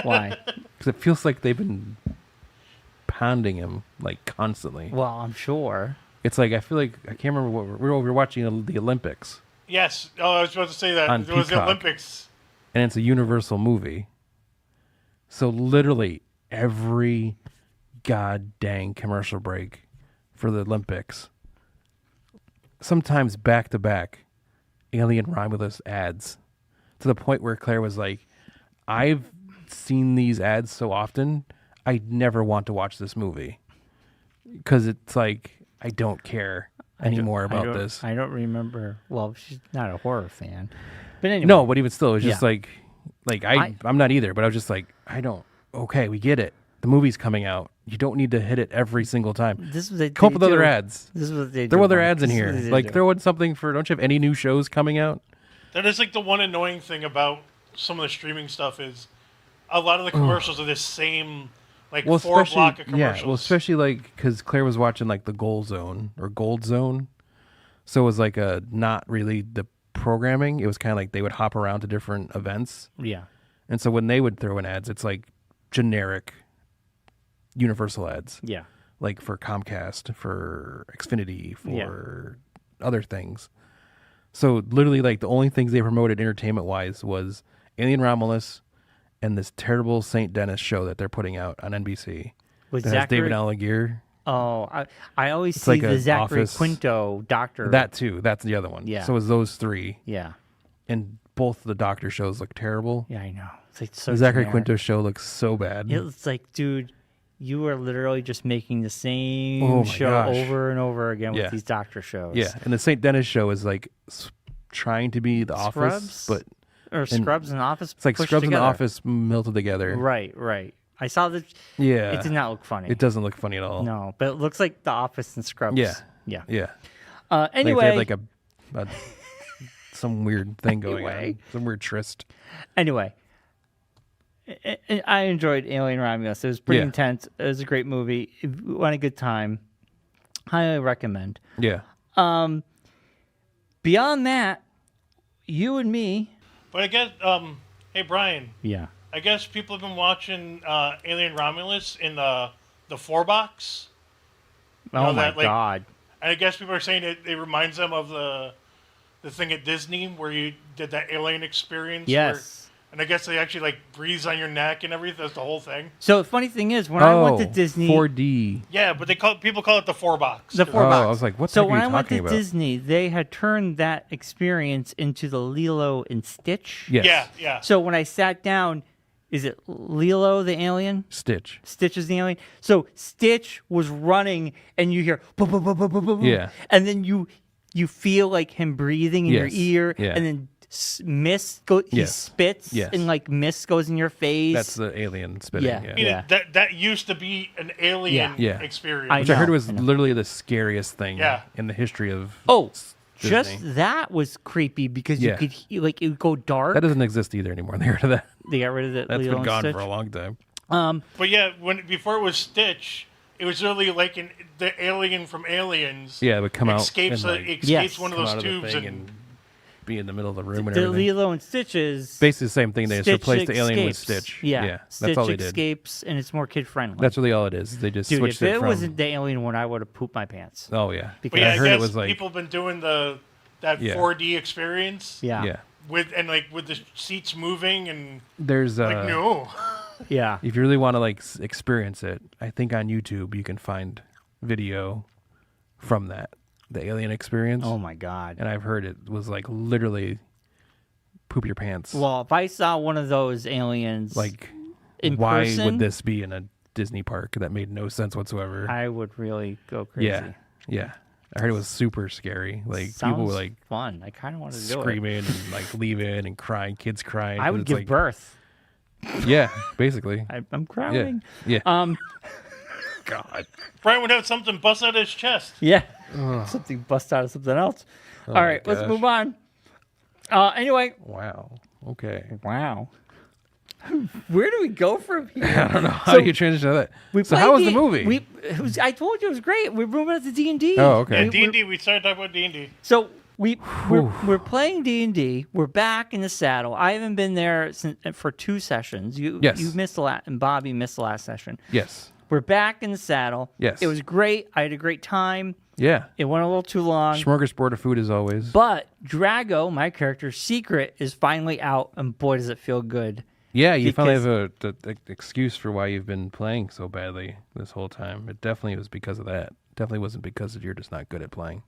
Why? because it feels like they've been pounding him like constantly. Well, I'm sure. It's like I feel like I can't remember what we were watching the Olympics, Yes. Oh, I was about to say that. On It was the Peacock. Olympics. and it's a Universal movie. So literally every god dang commercial break for the Olympics, sometimes back to back, Alien Romulus ads, to the point where Claire was like, "I've seen these ads so often, I never want to watch this movie because it's like I don't care anymore about this." I don't remember. Well, she's not a horror fan. But anyway. No, but even still, it was just Yeah. like I'm not either. But I was just like, I don't. Okay, we get it. The movie's coming out. You don't need to hit it every single time. This is what they Come up with do. other ads. This is what they do. Throw other Mike. ads in This is here. what they Like do. throw in something for. Don't you have any new shows coming out? That is like the one annoying thing about some of the streaming stuff is a lot of the commercials are the same, like Well, four especially block of commercials. yeah. Well, especially like because Claire was watching like the Gold Zone or Gold Zone, so it was like a not really the programming. It was kind of like they would hop around to different events. Yeah. And so when they would throw in ads, it's like generic Universal ads, Yeah. like for Comcast, for Xfinity, for other things. So literally, like the only things they promoted entertainment-wise was Alien Romulus and this terrible St. Dennis show that they're putting out on NBC. With That has Zachary. David Alligier. Oh, I always It's see like the a Zachary Office- Quinto doctor. That too. That's the other one. Yeah. So it was those three, Yeah. and both the Doctor shows look terrible. Yeah, I know. It's like so The Zachary generic. Quinto show looks so bad. It's like, dude, you are literally just making the same Oh my show gosh. over and over again Yeah. with these doctor shows. Yeah, and the St. Dennis show is like trying to be The Office, Scrubs? but Or Scrubs and Office. it's like pushed Scrubs in The together. Office melted together. Right. I saw the. Yeah. It did not look funny. It doesn't look funny at all. No, but it looks like The Office and Scrubs. Yeah. Yeah. Yeah. Anyway. Like, they had like some weird thing going on. Some weird tryst. Anyway. I enjoyed Alien Romulus. It was pretty Yeah. intense. It was a great movie. If you want a good time, highly recommend. Yeah. Beyond that, you and me. But I guess, hey Brian, Yeah. I guess people have been watching Alien Romulus in the 4-box. Oh my that, like, God. And I guess people are saying it reminds them of the thing at Disney where you did that alien experience. Yes. And I guess they actually like breathe on your neck and everything. That's the whole thing. So the funny thing is, when I went to Disney, 4D. Yeah, but people call it the 4-box. The 4-box. I was like, what the So heck when are I you went to talking about? Disney, they had turned that experience into the Lilo and Stitch. Yes. Yeah, yeah. So when I sat down, is it Lilo the alien? Stitch. Stitch is the alien. So Stitch was running, and you hear boom, boom, boom, boom, boom, boom, Yeah. and then you feel like him breathing in your Yes. ear, Yeah. and then mist go. He Yes. spits, Yes. and like mist goes in your face. That's the alien spitting. Yeah. Yeah. I mean, that used to be an alien Yeah. experience. I Which I heard know, was I know. literally the scariest thing Yeah. in the history of Oh, Disney. just that was creepy because you Yeah. could like it would go dark. That doesn't exist either anymore. They got rid of that. They got rid of it. That's Lilo been and gone Stitch. for a long time. But yeah, before it was Stitch, it was really like the alien from Aliens. Yeah, it would come out escapes and, like, escapes Yes. one of come those out of the tubes thing and be in the middle of the room and The everything. Lilo and Stitch is Basically the same thing. They just Stitch replaced the alien with escapes. Stitch. Yeah, That's Stitch all they did. escapes, and it's more kid friendly. That's really all it is. They just Dude, switched if it it from. wasn't the alien one, I would have pooped my pants. Oh yeah. Because But yeah, I heard guess it was like people have been doing that Yeah. 4D experience. Yeah, yeah. With the seats moving and There's like no. yeah. if you really want to like experience it, I think on YouTube you can find video from the alien experience. Oh my God. And I've heard it was like literally poop your pants. Well, if I saw one of those aliens, like in why person, would this be in a Disney park? That made no sense whatsoever. I would really go crazy. Yeah. Yeah. I heard it was super scary. Like Sounds people were like fun. I kind of want to do it. screaming and like leaving and crying, kids crying. I 'cause would it's give like, birth. Yeah, basically. I'm Yeah. crying. Yeah. God. Brian would have something bust out of his chest. Yeah. Something bust out of something else. All right, let's gosh. move on. Anyway, Wow. Okay. wow. Where do we go from here? I don't know. How So, do you transition to that? So played how was the movie? I told you it was great. We're moving on to D&D. Oh, okay. Yeah, D&D. We started talking about D&D. So we're playing D&D. We're back in the saddle. I haven't been there for 2 sessions. You missed the last, and Bobby missed the last session. Yes. We're back in the saddle. Yes. It was great. I had a great time. Yeah. It went a little too long. Smorgasbord of food as always. But Drago, my character's secret, is finally out, and boy, does it feel good. Yeah, you finally because- have an excuse for why you've been playing so badly this whole time. It definitely was because of that. Definitely wasn't because of you're just not good at playing.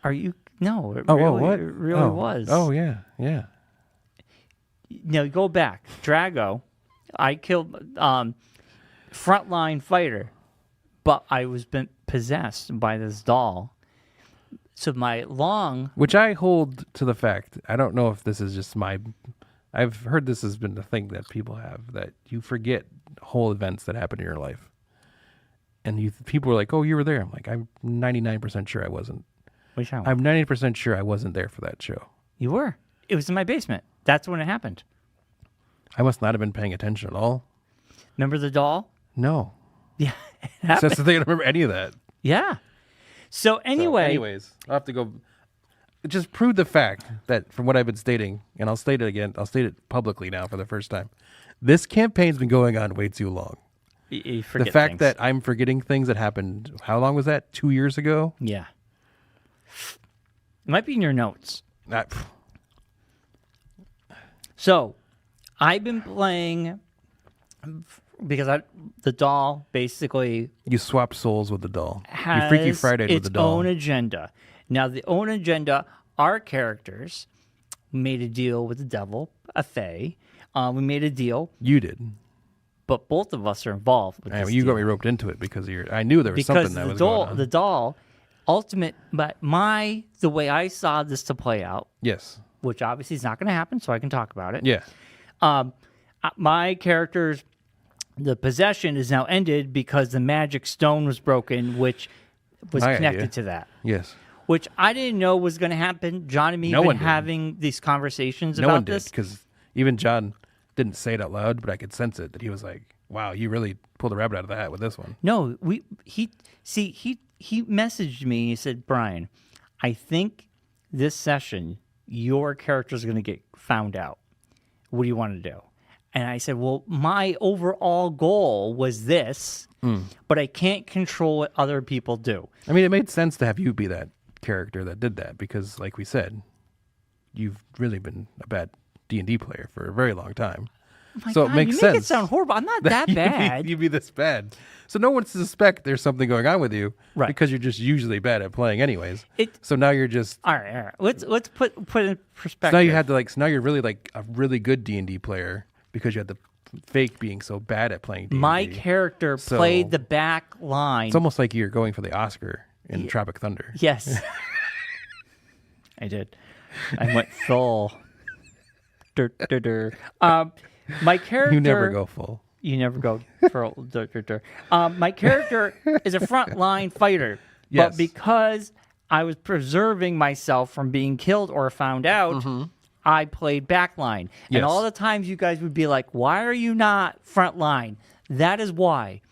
Are you? No, it Oh, really, what? it really was. Oh, yeah, yeah. Now go back. Drago, I killed frontline fighter, but I was been possessed by this doll. So my long Which I hold to the fact. I don't know if this is just my. I've heard this has been the thing that people have, that you forget whole events that happen in your life. And people were like, "Oh, you were there." I'm like, I'm 99% sure I wasn't. which one? I'm 90% sure I wasn't there for that show. You were. It was in my basement. That's when it happened. I must not have been paying attention at all. Remember the doll? No. Yeah. It So happened. that's the thing. I don't remember any of that. Yeah. So anyway, Anyways, I'll have to go. It just proved the fact that from what I've been stating, and I'll state it again, I'll state it publicly now for the first time. This campaign's been going on way too long. you forget The fact things. that I'm forgetting things that happened, how long was that? 2 years ago? Yeah. It might be in your notes. Not, So, I've been playing because the doll basically you swapped souls with the doll. has You Freaky Friday with its the doll. own agenda. Now, the own agenda, our characters made a deal with the devil, a fae. We made a deal, You did. but both of us are involved with I this mean, you deal. got me roped into it because I knew there was Because something that the was doll, going on. the doll, but the way I saw this to play out, Yes. which obviously is not going to happen, so I can talk about it. Yeah. My characters the possession is now ended because the magic stone was broken, which was My connected idea. to that. Yes. Which I didn't know was going to happen. John and me No have one been did. having these conversations No about one did, this. because even John didn't say it out loud, but I could sense it, that he was like, wow, you really pulled a rabbit out of the hat with this one. No, he messaged me. He said, Brian, I think this session your character's going to get found out. What do you want to do? And I said, well, my overall goal was this, but I can't control what other people do. I mean, it made sense to have you be that character that did that, because like we said, you've really been a bad D&D player for a very long time. Oh my So God, it makes you sense. make it sound horrible. I'm not that bad. You'd be this bad. So no one suspect there's something going on with you, Right. because you're just usually bad at playing anyways. It- So now you're just, All right. Let's put in perspective. so now you had to like, so now you're really like a really good D&D player because you had the fake being so bad at playing D&D. My character So- played the back line. It's almost like you're going for the Oscar in Tropic Thunder. Yes. I did. I went full. Dur, dur, dur. My character. You never go full. You never go for dur, dur, dur. My character is a frontline fighter, Yes. but because I was preserving myself from being killed or found out, I played backline. Yes. And all the times you guys would be like, "Why are you not frontline?" That is why.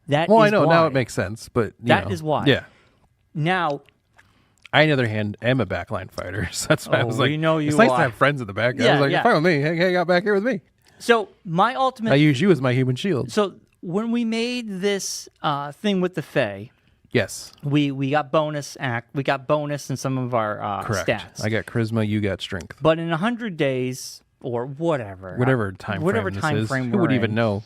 Well, I know now why. it makes sense, but That is why. Yeah. Now. I, on the other hand, am a backline fighter, so that's why I Oh, was like, we know you it's nice are. to have friends in the back. I Yeah, was like, yeah. fine with me. Hang out back here with me. So my ultimate. I use you as my human shield. So when we made this thing with the Fae, Yes, we got bonus we got bonus in some of our correct. stats. I got charisma, you got strength. But in 100 days or whatever, Whatever time frame this is, frame who would we're even in, know?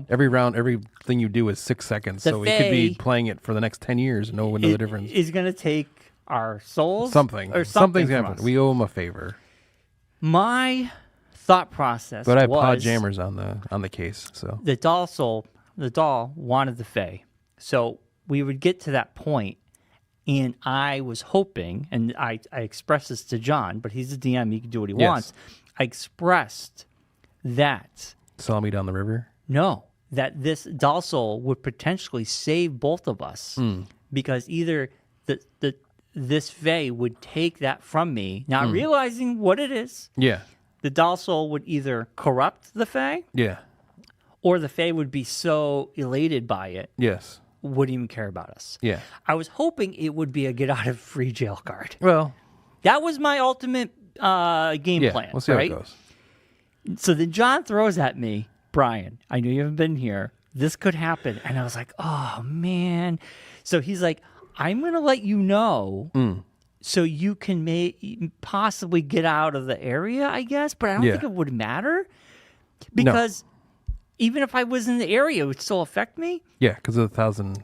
Every round, everything you do is 6 seconds, The so we could be Fae playing it for the next 10 years and no one know the difference. is going to take our souls. Something. Or Something's from happened. us. We owe them a favor. My thought process But I was paw jammers on the case, so the doll wanted the Fae. So we would get to that point, and I was hoping, and I expressed this to John, but he's a DM, he can do what he Yes. wants. I expressed that, saw me down the river. no, that this doll soul would potentially save both of us, because either this Fae would take that from me, not realizing what it is. Yeah, The doll soul would either corrupt the Fae, yeah, or the Fae would be so elated by it, yes, wouldn't even care about us. yeah. I was hoping it would be a get out of free jail card. Well, That was my ultimate game yeah, plan. we'll see right? how it goes. So then John throws at me, Brian, I know you haven't been here. This could happen. And I was like, oh, man. So he's like, I'm going to let you know so you can possibly get out of the area, I guess. But I don't Yeah. think it would matter because even if I was in the area, it would still affect me. Yeah, because of the 1,000.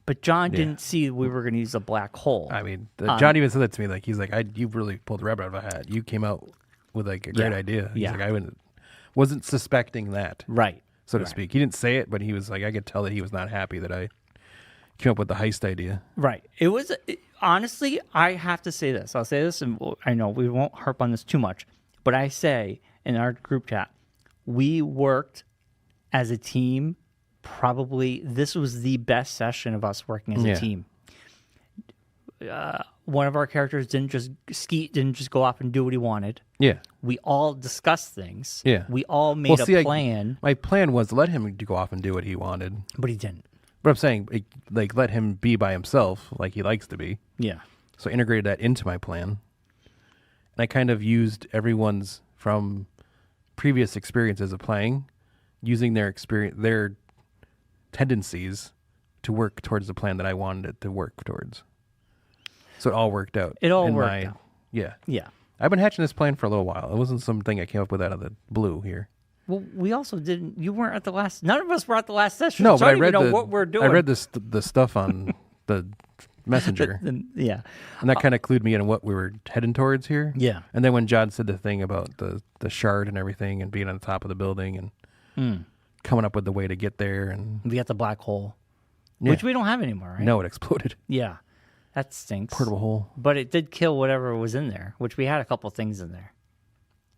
But John didn't see we were going to use a black hole. I mean, John even said that to me. Like, he's like, you really pulled the rabbit out of a hat. You came out with like a great idea. He's Yeah. like, I wasn't suspecting that, Right. so to speak. He didn't say it, but he was like, I could tell that he was not happy that I came up with the heist idea. Right. It was honestly, I have to say this. I'll say this, and I know we won't harp on this too much, but I say in our group chat, we worked as a team. Probably this was the best session of us working as a team. One of our characters didn't just go off and do what he wanted. Yeah. We all discussed things. Yeah. We all made see, a plan, my plan was to let him go off and do what he wanted. but he didn't. But I'm saying, like, let him be by himself like he likes to be. Yeah. So I integrated that into my plan. And I kind of used everyone's from previous experiences of playing, using their tendencies to work towards the plan that I wanted it to work towards. So it all worked out. It all in worked out. Yeah. Yeah. I've been hatching this plan for a little while. It wasn't something I came up with out of the blue here. Well, we also didn't. You weren't at the last. None of us were at the last session. No, so but I don't even know what we're doing. I read the stuff on the messenger, Yeah. and that kind of clued me in what we were heading towards here. Yeah. And then when John said the thing about the shard and everything and being on the top of the building and coming up with the way to get there, and We got the black hole, Yeah. which we don't have anymore, right? no, it exploded. Yeah. That stinks. Portable hole. But it did kill whatever was in there, which we had a couple things in there.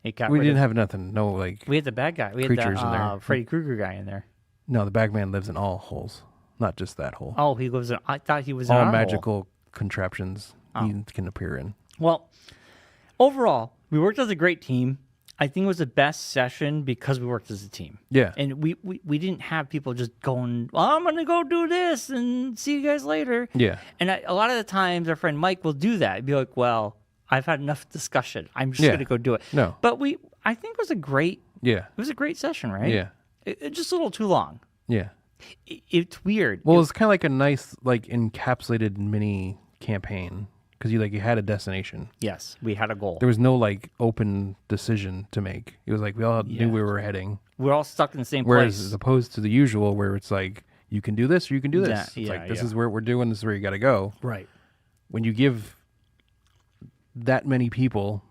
It got We rid didn't of, have nothing. No, like we had the bad guy. We had creatures the in there. Freddy Krueger guy in there. no. The Bagman lives in all holes, not just that hole. Oh, he lives in. I thought he was in all our hole. magical contraptions he can appear in. Well, overall, we worked as a great team. I think it was the best session because we worked as a team. Yeah. And we didn't have people just going, I'm going to go do this and see you guys later. Yeah. And a lot of the times our friend Mike will do that. He'd be like, well, I've had enough discussion. I'm just Yeah. going to go do it. No. But I think it was a great session, right? Yeah. It's just a little too long. Yeah. It's weird. Well, it's kind of like a nice, like encapsulated mini campaign because you had a destination. Yes, we had a goal. There was no like open decision to make. It was like we all knew where we were heading. We're all stuck in the same Whereas place. as opposed to the usual where it's like you can do this or you can do this. Yeah, It's yeah, like this yeah. is where we're doing. This is where you got to go. Right. When you give that many people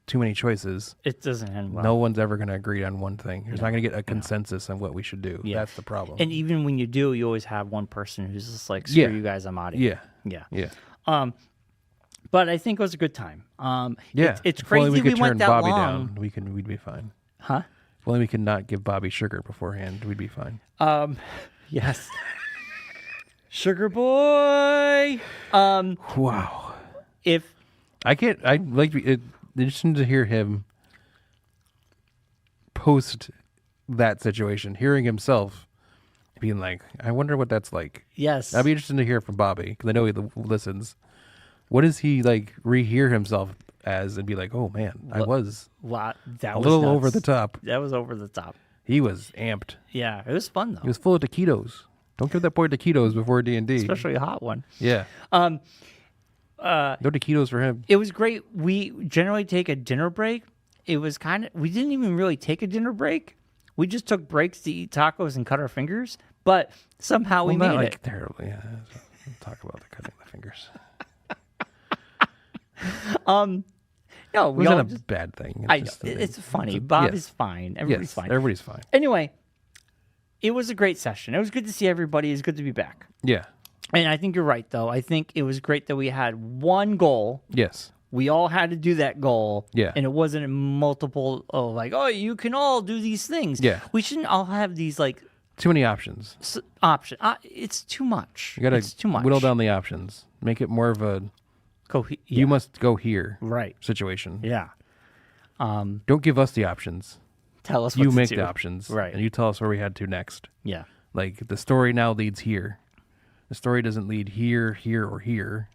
too many choices, It doesn't end well. no one's ever going to agree on one thing. There's not going to get a consensus on what we should do. Yeah. That's the problem. And even when you do, you always have one person who's just like, screw you guys, I'm out of here. yeah. Yeah. Yeah. But I think it was a good time. Yeah. It's If only crazy we could went turn that Bobby long. down. We'd be fine. Huh? If only we could not give Bobby sugar beforehand, we'd be fine. Yes. Sugar boy. Wow. If I'd like it interesting to hear him post that situation, hearing himself being like, I wonder what that's like. yes, I'd be interested to hear from Bobby because I know he listens. What does he like rehear himself as and be like, oh man, I was wow, that a was little nuts. over the top. That was over the top. He was amped. Yeah, it was fun though, He was full of taquitos. Don't give that boy taquitos before D&D. especially a hot one. Yeah. No taquitos for him. It was great. We generally take a dinner break. It was we didn't even really take a dinner break. We just took breaks to eat tacos and cut our fingers, but somehow we not made like it. terribly. Yeah. We'll talk about the cutting the fingers. No, It we wasn't all a just, bad thing. I know. It's funny. Bob is fine. Everybody's yes, fine. Everybody's fine. Anyway, it was a great session. It was good to see everybody. It was good to be back. Yeah. And I think you're right, though. I think it was great that we had one goal. Yes. We all had to do that goal. Yeah. And it wasn't a multiple, you can all do these things. Yeah. We shouldn't all have these, Too many options. options. It's too much. You got It's too to much. whittle down the options. Make it more of a Yeah. you must go here Right. situation. Yeah. Don't give us the options. Tell us what You to make do. the options. Right. And you tell us where we head to next. Yeah. Like the story now leads here. The story doesn't lead here, here, or here.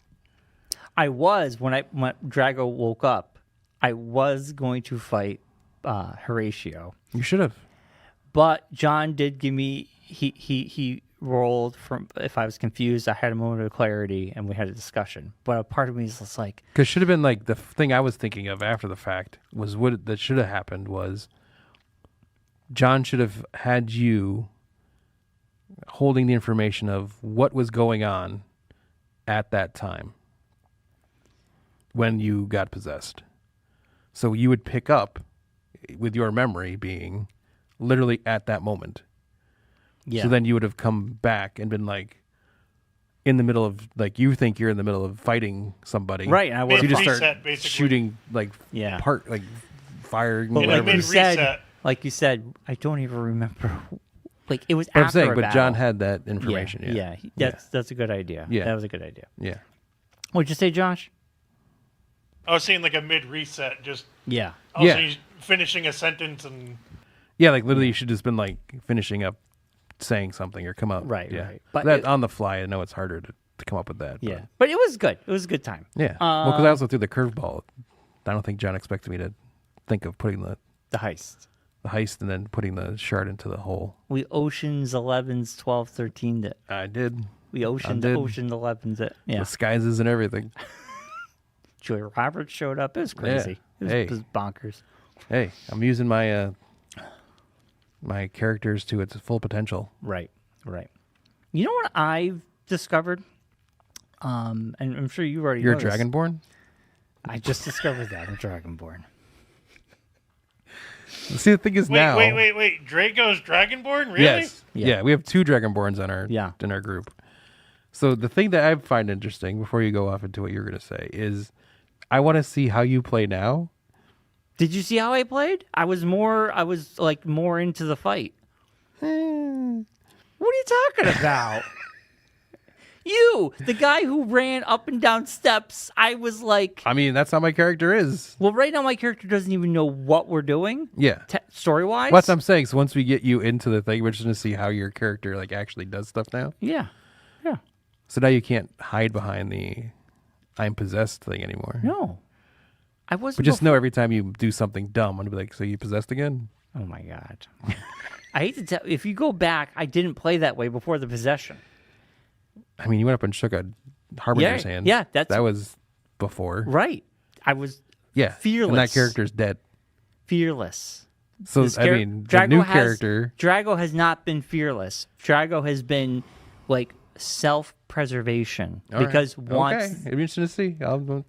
I was, when Drago woke up, I was going to fight Horatio. You should have. But John did give me he rolled from if I was confused, I had a moment of clarity and we had a discussion. But a part of me is just like Because should have been like the thing I was thinking of after the fact was what that should have happened was John should have had you holding the information of what was going on at that time when you got possessed. So you would pick up with your memory being literally at that moment. yeah. So then you would have come back and been like in the middle of like you think you're in the middle of fighting somebody. Right, and I was So you just Reset, start basically. shooting like Yeah. fire But whatever. mid- reset. like you said, I don't even remember. Like it was But I'm after saying, a but battle. John had that information. Yeah, that's a good idea. Yeah. That was a good idea. Yeah. What'd you say, Josh? I was saying like a mid reset, just Yeah. also Yeah. finishing a sentence and Yeah, like literally you should just been like finishing up saying something or come up. Right, Yeah. right. But that it- on the fly, I know it's harder to come up with that. Yeah. But it was good. It was a good time. Yeah. Well, because I also threw the curveball. I don't think John expected me to think of putting the heist. heist and then putting the shard into the hole. We Oceans 11s, 12, 13 it. I did. We Ocean did. 11s it. Yeah. Disguises and everything. Julia Roberts showed up. It was crazy. Yeah. It was bonkers. Hey, I'm using my my characters to its full potential. Right. You know what I've discovered? And I'm sure you already You're a know this. Dragonborn? I just discovered that. I'm Dragonborn. See, the thing is now. wait. Drago's Dragonborn? Really? Yes. Yeah. Yeah, we have 2 Dragonborns Yeah. in our group. So the thing that I find interesting before you go off into what you're going to say is I want to see how you play now Did you see how I played? I was more into the fight. What are you talking about? You, the guy who ran up and down steps, I was like... I mean, that's how my character is. Well, right now my character doesn't even know what we're doing. Yeah. Story-wise. What I'm saying. So once we get you into the thing, we're just going to see how your character like actually does stuff now. Yeah. Yeah. So now you can't hide behind the I'm possessed thing anymore. No. I wasn't... But just know every time you do something dumb, I'm going to be like, so you possessed again? Oh, my God. I hate to tell... If you go back, I didn't play that way before the possession. I mean, you went up and shook a harbinger's hand. Yeah, that was before. Right. I was fearless. And that character's dead. Fearless. So, I mean, the new character... Drago has not been fearless. Drago has been, like, self-preservation. Because once... Okay, it'd be interesting to see. We'll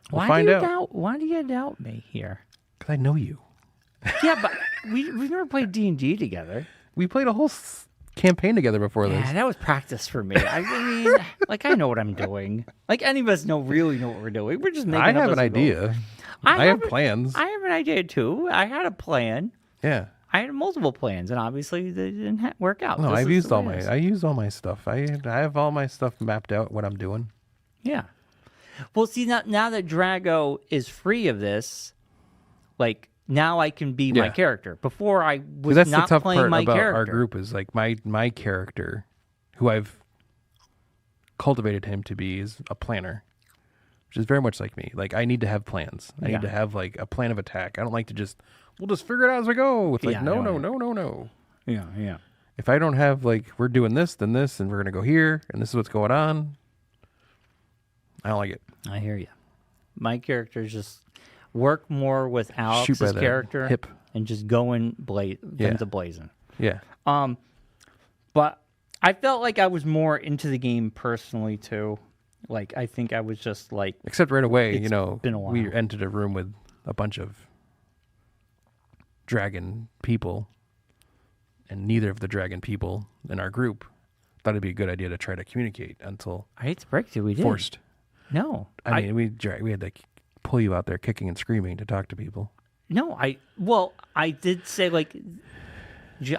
why find out. Why do you doubt me here? Because I know you. Yeah, but we've never played D&D together. We played a whole campaign together before this. Yeah, that was practice for me. I mean, like, I know what I'm doing. Like, any of us really know what we're doing. We're just making I up have as an we go. idea. I have plans. I have an idea, too. I had a plan. Yeah. I had multiple plans, and obviously they didn't work out. No, I used all my stuff. I have all my stuff mapped out, what I'm doing. Yeah. Well, see, now that Drago is free of this, like, now I can be my character. Before I was that's not the tough playing part my about character. our group is like my character, who I've cultivated him to be, is a planner, which is very much like me. Like, I need to have plans. I need to have like a plan of attack. I don't like to we'll just figure it out as we go. It's like, no. Yeah. If I don't have like, we're doing this, then this, and we're going to go here, and this is what's going on, I don't like it. I hear you. My character is just work more with Alex's by the character hip. and just going guns a-blazing. Yeah. But I felt like I was more into the game personally, too. Like, I think I was just like... Except right away, It's been a while. we entered a room with a bunch of dragon people, and neither of the dragon people in our group thought it'd be a good idea to try to communicate until I hate to break it, we did. forced. No. I mean, we had to pull you out there kicking and screaming to talk to people. No, I did say, like,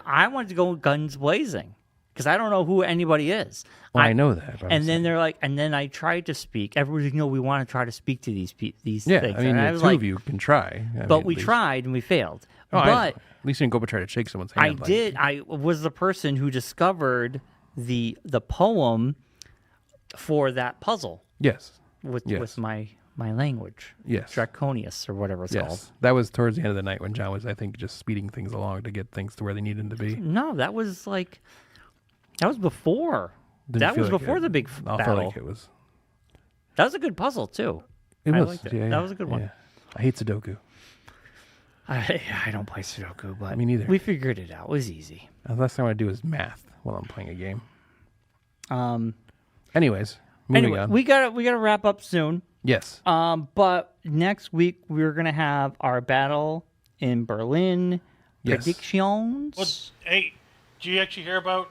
I wanted to go guns blazing because I don't know who anybody is. Well, I know that. And then they're like, and then I tried to speak. Everybody's like, no, we want to try to speak to these things. Yeah, I mean, and the two of you can try. But we tried and we failed. Oh, but at least you didn't go up and try to shake someone's hand. I was the person who discovered the poem for that puzzle. Yes. With my language. Yes. Draconius or whatever it's called. That was towards the end of the night when John was, I think, just speeding things along to get things to where they needed to be. No, that was before. That was before the big battle. I felt like it was. That was a good puzzle too. It I was. liked it. Yeah, that was a good one. Yeah. I hate Sudoku. I don't play Sudoku, but me neither. We figured it out. It was easy. The last thing I want to do is math while I'm playing a game. Anyways, moving on. we gotta wrap up soon. Yes. But next week we're gonna have our battle in Berlin. Yes. Predictions. Well, hey, did you actually hear about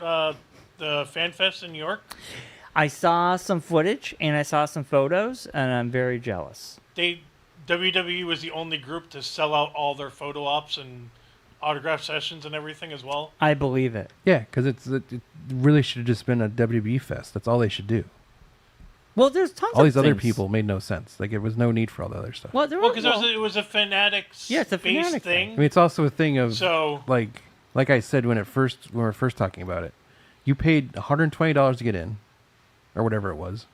the Fan Fest in New York? I saw some footage and I saw some photos, and I'm very jealous. WWE was the only group to sell out all their photo ops and autograph sessions and everything as well. I believe it. Yeah, because it really should have just been a WWE fest. That's all they should do. Well, there's tons of all these other things. people made no sense. Like, it was no need for all the other stuff. Well, because it was a Fanatics it's a Fanatic thing. I mean, it's also a thing of, So, like I said when we were first talking about it, you paid $120 to get in, or whatever it was.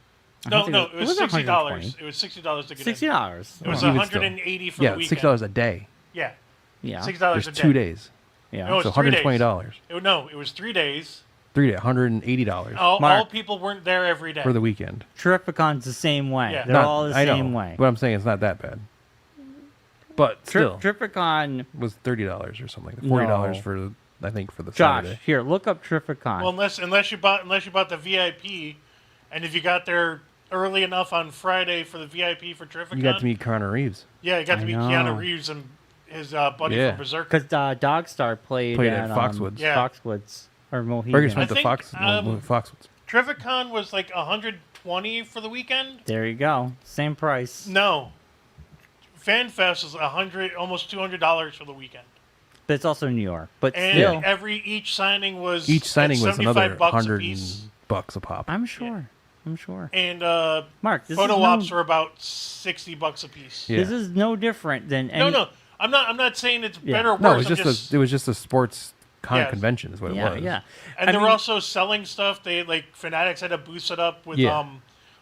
no, it was $60. $120. It was $60 to get in. $60. It was Even $180 for Yeah, the weekend. $6 a day. Yeah, Yeah. $6 There's a day. 2 days. Yeah. No, So it's 3 days. $120. It was 3 days. 3 days, $180 All Mark. people weren't there every day. for the weekend. Terrificon's the same way. Yeah. They're all the I know, same way. But I'm saying it's not that bad. But still, Terrificon. was $30 or something. $40 No. for, I think, for the Josh, Saturday. here, look up Terrificon. Well, unless you bought the VIP, and if you got there early enough on Friday for the VIP for Terrificon, You got to meet Connor Reeves. Yeah, you got to I meet know. Keanu Reeves and his buddy Yeah. from Berserker. Because Dogstar played at Foxwoods. Yeah. Foxwoods. Or Mohegan. Burgess went to think, Foxwoods. Terrificon was like $120 for the weekend. There you go. Same price. No, FanFest is almost $200 for the weekend. But it's also New York. But And still, each signing was another $100 a $100 piece. a pop. I'm sure. I'm sure. And Mark, this photo is ops were about $60 a piece. Yeah. This is no different than any... No, I'm not saying it's Yeah. better or worse. No, it was I'm just it was just a sports Yeah. convention is what it Yeah, was. yeah. And I they mean, were also selling stuff. They Fanatics had a booth set up with Yeah.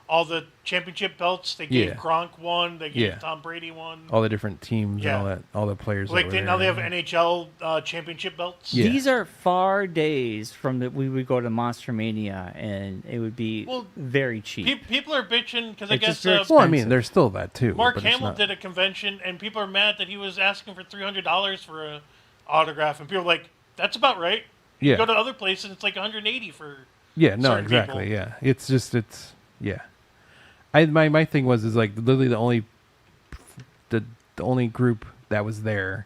all the championship belts. They gave Yeah. Gronk one. They gave Yeah. Tom Brady one. All the different teams Yeah. and all that, all the players. that were Now they there. have NHL championship belts. Yeah. These are far days from that we would go to Monster Mania, and it would be very cheap. People are bitching because I It's guess just very Well, I expensive. mean, there's still that too. Mark but it's Hamill not- did a convention, and people are mad that he was asking for $300 for a autograph, and people are like, "That's about right." Yeah. You go to other places, it's like $180 for. Yeah, no, certain exactly. people. Yeah, it's yeah. My thing was like literally the only group that was there,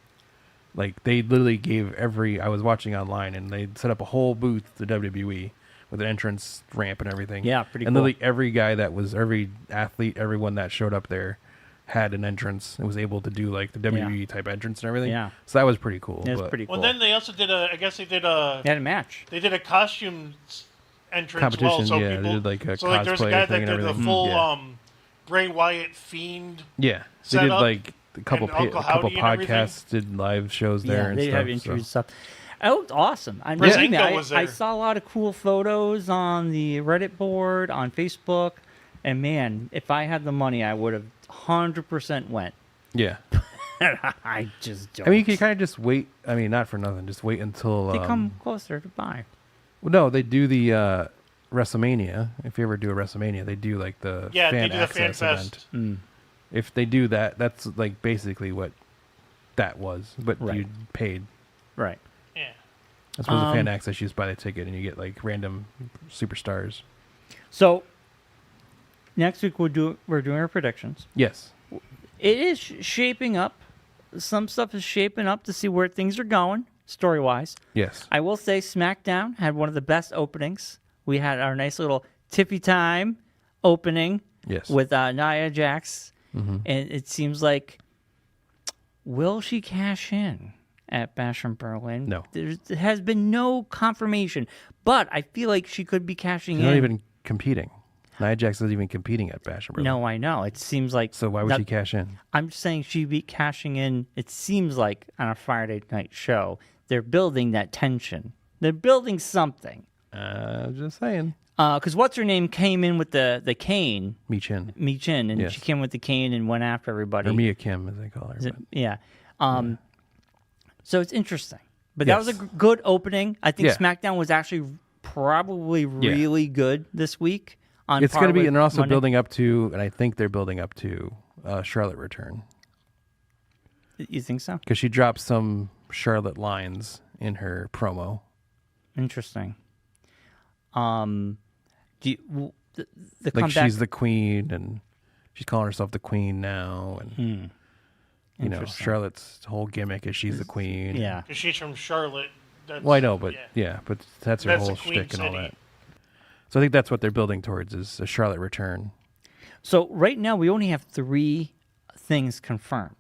like they literally gave I was watching online and they set up a whole booth to WWE with an entrance ramp and everything. Yeah, pretty and cool. literally every athlete, everyone that showed up there had an entrance and was able to do like the WWE type entrance and everything. Yeah. So that was pretty cool. It's but- pretty cool. Well, then they also did a. I guess they did a. They had a match. They did a costume entrance. Competition, so yeah, they people, did, like, a so like there's a cosplay guy thing that and did the everything. full Yeah. Bray Wyatt fiend. Yeah, set they did up, like a couple and Uncle a couple Howdy and everything. podcasts, did live shows there Yeah, and they stuff. have interviews and so. stuff. It looked awesome. I mean, Breezango believe me, was I there. saw a lot of cool photos on the Reddit board, on Facebook, and man, if I had the money, I would have 100% went. Yeah, I just don't. I mean, you can kind of just wait. I mean, not for nothing. Just wait until they come closer to buy. Well, no, they do the WrestleMania. If you ever do a WrestleMania, they do like the Yeah, fan they do the Fan access Fest. event. If they do that, that's like basically what that was, but Right. you paid. Right. Yeah. That's what the fan access. You just buy the ticket and you get like random superstars. So next week we're doing our predictions. Yes. It is shaping up. Some stuff is shaping up to see where things are going story wise. Yes. I will say SmackDown had one of the best openings. We had our nice little Tiffy time opening Yes. with Nia Jax, and it seems like will she cash in at Bash in Berlin? No. There has been no confirmation, but I feel like she could be cashing She's in. not even competing. Nia Jax isn't even competing at Bash in Berlin. No, I know. It seems like So why would that- she cash in? I'm just saying she'd be cashing in. It seems like on a Friday night show, they're building that tension. They're building something. Just saying. Because what's her name came in with the cane, Mi Chin. Mi Chin, and Yes. she came with the cane and went after everybody. Or Mia Kim, as they call her. Is it- but- yeah. So it's interesting. But that was a Yes. good opening. I think Yeah. SmackDown was actually probably really good this week. On It's par going to be, with and they're also Monday. building up to, and I think they're building up to Charlotte return. You think so? Because she dropped some Charlotte lines in her promo. Interesting. Do you, the Like comeback? she's the queen, and she's calling herself the queen now. And, you know, Interesting. Charlotte's whole gimmick is she's the queen. Yeah. Because she's from Charlotte. That's, Well, I know, but yeah. but that's her That's whole the Queen shtick and all City. that. So I think that's what they're building towards is a Charlotte return. So right now we only have 3 things confirmed.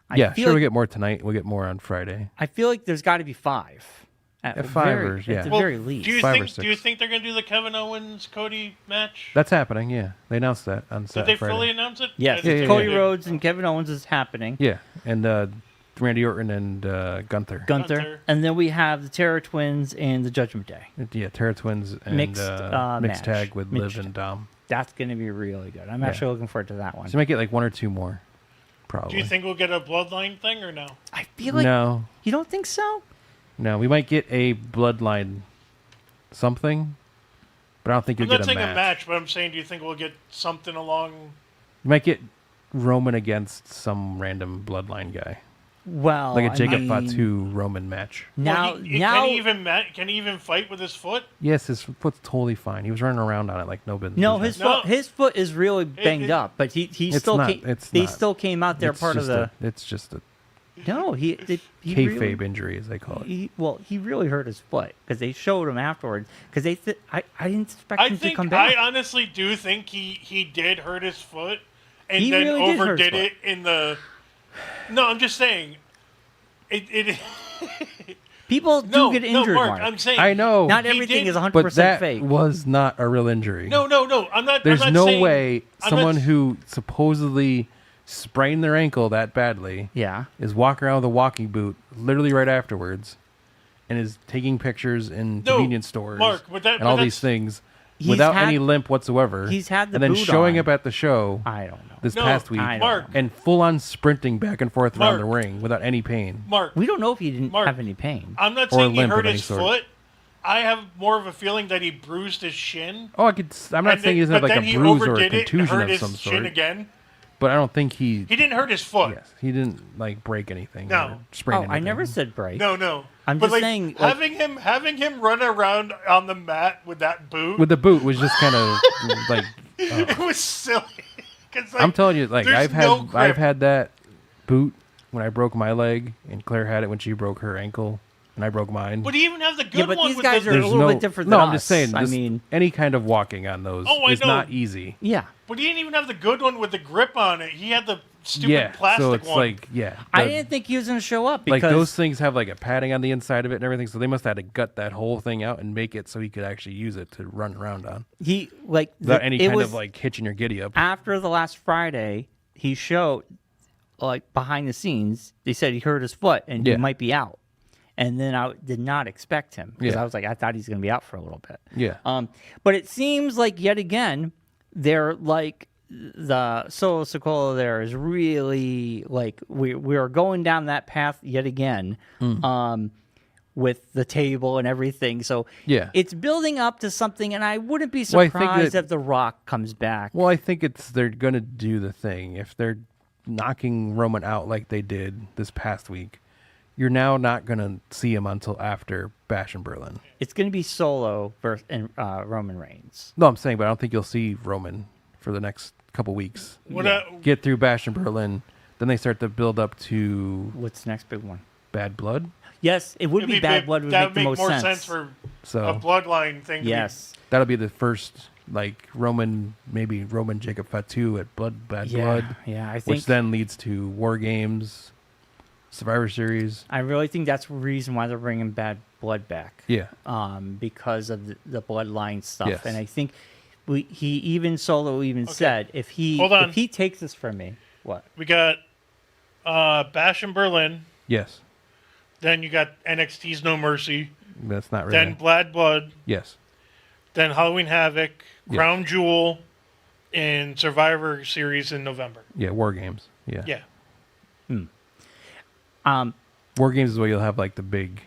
I Yeah, feel sure. like, We'll get more tonight. We'll get more on Friday. I feel like there's got to be 5. At Yeah, the 5 very, or- at yeah. the Well, very least. Do you 5 or think? Do you 6. think they're going to do the Kevin Owens Cody match? That's happening. Yeah, they announced that on Did Saturday. they fully announce it? Yes, I think Cody they did. Rhodes and Kevin Owens is happening. Yeah, and Randy Orton and Gunther. Gunther. And then we have the Terror Twins and the Judgment Day. Yeah, Terra Twins and Mixed, mixed match. tag with Mixed- Liv and Dom. That's going to be really good. I'm Yeah. actually looking forward to that one. So you might get like 1 or 2 more, probably. Do you think we'll get a bloodline thing or no? I feel like No, you don't think so? no. We might get a bloodline something, but I don't think I'm you'll not get a saying match. a match, but I'm saying, do you think we'll get something along? You might get Roman against some random bloodline guy, Well, like a I Jacob mean, Fatu Roman match. Now, Well, now, can he even fight with his foot? Yes, his foot's totally fine. He was running around on it like no business. no, his No. his foot is really banged it- up, but he It's still not- came, it's they not. still came out there It's part of just the. it's just a No, he kayfabe really, injury, as they call it. he really hurt his foot because they showed him afterwards because I didn't expect I him to think come back. I honestly do think he did hurt his foot, and He then really did hurt his overdid it No, I'm just saying. It People do get injured, Mark. Mark. I'm saying. I know. Not He everything did- is 100% But that fake. was not a real injury. No. I'm not. There's I'm not no saying, way I'm someone not, who supposedly sprained their ankle that badly Yeah. is walking around with a walking boot literally right afterwards and is taking pictures in No, convenience stores Mark, but and all these that's- things He's without had- any limp whatsoever. he's had the and then boot showing on. up at the show I don't know. this No, past week I don't Mark. and full on sprinting back and forth around the Mark. ring without any pain. Mark. We don't know if he didn't Mark. have any pain. I'm not Or saying he limp of hurt any his sort. foot. I have more of a feeling that he bruised his shin. Oh, I'm not saying he doesn't have but like then a he bruise or a overdid it and contusion hurt of his some shin sort. again. But I don't think He didn't hurt his foot. Yes, he didn't like break anything. No. or sprain Oh, anything. I never said break. No. I'm But, just like, saying, like- having him run around on the mat with that boot, With the boot was just kind of like it was silly. 'Cause, like, I'm telling you, like there's no grip. I've had that boot when I broke my leg, and Claire had it when she broke her ankle, and I broke mine. But he even have the good Yeah, but one these with guys the, are a little bit different No, than I'm just us. saying. I Just mean- any kind of walking on those Oh, I is know. not easy. Yeah. But he didn't even have the good one with the grip on it. He had the stupid Yeah, plastic so it's one. like I the- didn't think he was going to show up because like those things have like a padding on the inside of it and everything, so they must have had to gut that whole thing out and make it so he could actually use it to run around on he like without any it kind was of like hitching your giddy up. after the last Friday. He showed like behind the scenes. They said he hurt his foot and Yeah. he might be out. And then I did not expect him because Yeah. I was like, I thought he's going to be out for a little bit. Yeah, But it seems like yet again, they're like the Solo Sokola there is really like we are going down that path yet again, with the table and everything. So Yeah. it's building up to something, and I wouldn't be Well, I think surprised that- if The Rock comes back. well, I think they're gonna do the thing if they're knocking Roman out like they did this past week. You're now not gonna see him until after Bash in Berlin. It's going to be Solo versus Roman Reigns. No, I'm saying, but I don't think you'll see Roman for the next couple weeks. What Get through Bash in Berlin, then they start to build up to What's the next big one? Bad Blood. Yes, it would it'd be Bad big- Blood. Would that make would the make most more sense. for So a bloodline thing. to be- Yes. that'll be the first like Roman Jacob Fatu at Bad Yeah. Blood, Yeah. I which think then leads to War Games, Survivor Series. I really think that's the reason why they're bringing Bad Blood back. Yeah, Because of the bloodline stuff. Yes. And I think Solo said if Hold on. he takes this from me, what? We got Bash in Berlin. yes, Then you got NXT's No Mercy. that's not really. Then Bad Blood. Yes, Then Halloween Havoc. Yeah. Crown Jewel. And Survivor Series in November. yeah, War Games. Yeah, Yeah. War Games is where you'll have like the big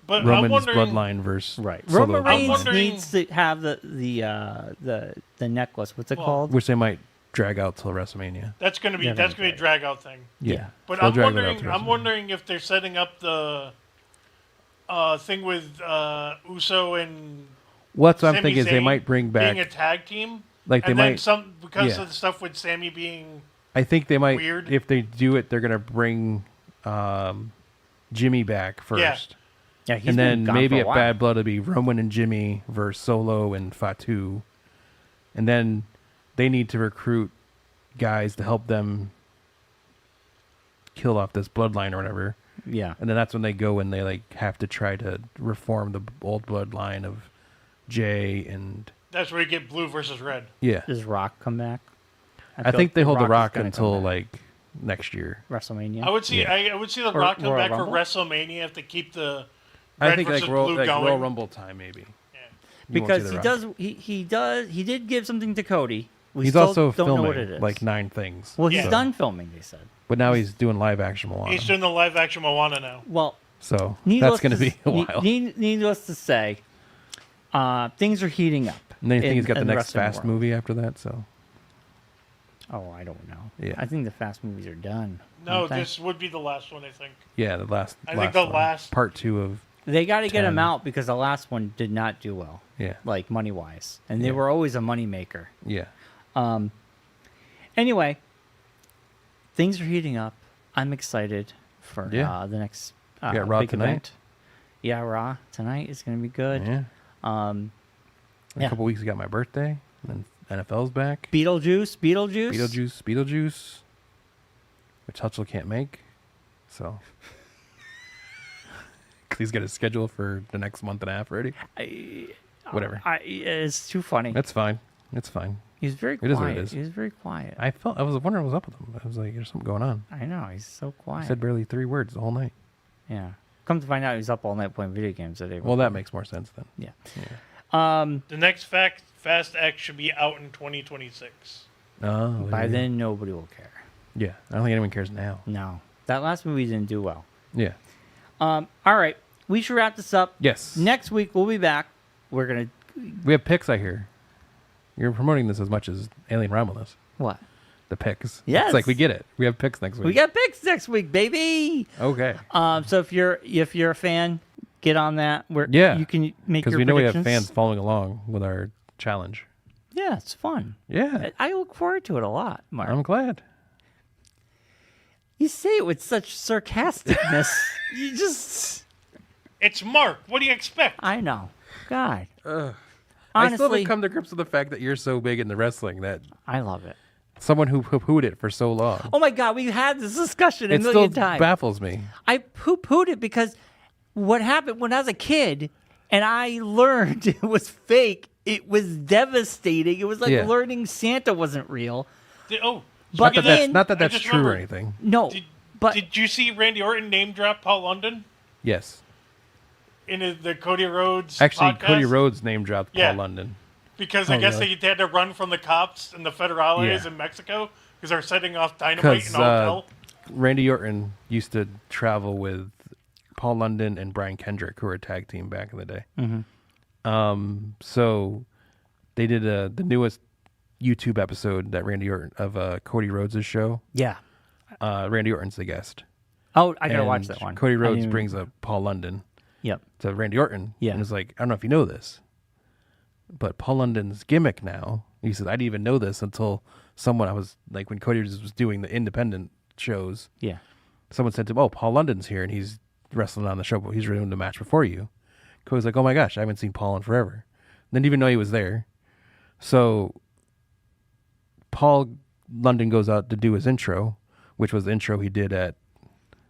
But I'm Roman's wondering. bloodline versus Right. Solo Roman bloodline, Reigns wondering- needs to have the necklace. What's it Well, called? which they might drag out till WrestleMania. That's gonna be They're that's gonna gonna be a drag out thing. Yeah, But they'll I'm drag that out wondering. to I'm WrestleMania. wondering if they're setting up the thing with Uso and Well, that's what I'm Sami thinking is they Zayn might bring back. being a tag team. Like they and then might. some because yeah. of the stuff with Sammy being. I think they might. Weird. If they do it, they're gonna bring Jimmy back first. Yeah, he's And been then gone maybe for a at while. Bad Blood it'll be Roman and Jimmy versus Solo and Fatu. And then they need to recruit guys to help them kill off this bloodline or whatever. Yeah. And then that's when they go and they like have to try to reform the old bloodline of Jay and That's where you get blue versus red. yeah. Does Rock come back? I think they hold the Rock is gonna until come back. like next year. WrestleMania. I would see. Yeah. I would see the Or Rock come Royal back Rumble? for WrestleMania if they keep the I red think versus like blue going. Royal Rumble time maybe. Yeah. You won't see because The he Rock. does he did give something to Cody. We He's still also don't know what it filming is. like 9 things. well, he's Yeah. done filming. They said. But now he's doing live action Moana. He's doing the live action Moana now. Well, So needless that's going to be a while. Needless to say, things are heating up. And then you think he's got the in next wrestling Fast world. movie after that. So Oh, I don't know. Yeah. I think the Fast movies are done. No, aren't they? this would be the last one. I think. yeah, the last. I think the one. last- part 2 of They got to get 10. him out because the last one did not do well, yeah, like money wise, and they Yeah. were always a money maker. yeah. Anyway, things are heating up. I'm excited for Yeah. the next You got Raw big tonight? event. Yeah, Raw tonight is going to be good. Yeah. Um, In Yeah. a couple weeks, we got my birthday. And then NFL's back. Beetlejuice. Beetlejuice. which Hutchel can't make. So, because he's got his schedule for the next month and a half already. Whatever. It's too funny. That's fine. It's fine. He's very It is quiet. what it is. He's very quiet. I was wondering what was up with him. I was like, there's something going on. I know. He's so quiet. He said barely 3 words the whole night. Yeah. Come to find out, he's up all night playing video games today. Well, that makes more sense then. Yeah. The next Fast X should be out in 2026. Oh, By then, nobody will care. yeah. I don't think anyone cares now. No. That last movie didn't do well. Yeah. All right. We should wrap this up. Yes. Next week, we'll be back. We're going to... We have picks, I hear. You're promoting this as much as Alien Romulus. What? The picks. Yes. It's like we get it. We have picks next week. We got picks next week, baby. Okay. So if you're a fan, get on that. You can make your because we know we have predictions. fans following along with our challenge. Yeah, it's fun. Yeah. I look forward to it a lot, Mark. I'm glad. You say it with such sarcasticness. You just... It's Mark. What do you expect? I know. God. I Honestly, still haven't come to grips with the fact that you're so big into wrestling that I love it. someone who poo-pooed it for so long. Oh my God, we've had this discussion a It still million times. baffles me. I poo-pooed it because what happened when I was a kid and I learned it was fake, it was devastating. It was like Yeah. learning Santa wasn't real. Not But that then, that's I true just or remembered. anything. no, but Did you see Randy Orton name drop Paul London Yes. in the Cody Rhodes Actually, podcast? Cody Rhodes name dropped Yeah. Paul London. Because I guess really? they had to run from the cops and the federales Yeah. in Mexico because they're setting off dynamite Because in a hotel. Randy Orton used to travel with Paul London and Brian Kendrick, who were a tag team back in the day. Mm-hmm. So they did the newest YouTube episode that Randy Orton of Cody Rhodes' show. yeah. Randy Orton's the guest. Oh, I gotta And watch that one. Cody I Rhodes didn't- brings up Paul London Yep. to Randy Orton. Yeah. And is like, I don't know if you know this, but Paul London's gimmick now, he said, I didn't even know this until I was like, when Cody was doing the independent shows, Yeah. someone said to him, oh, Paul London's here and he's wrestling on the show, but he's doing the match before you. Cody's like, oh my gosh, I haven't seen Paul in forever. Didn't even know he was there. So Paul London goes out to do his intro, which was the intro he did at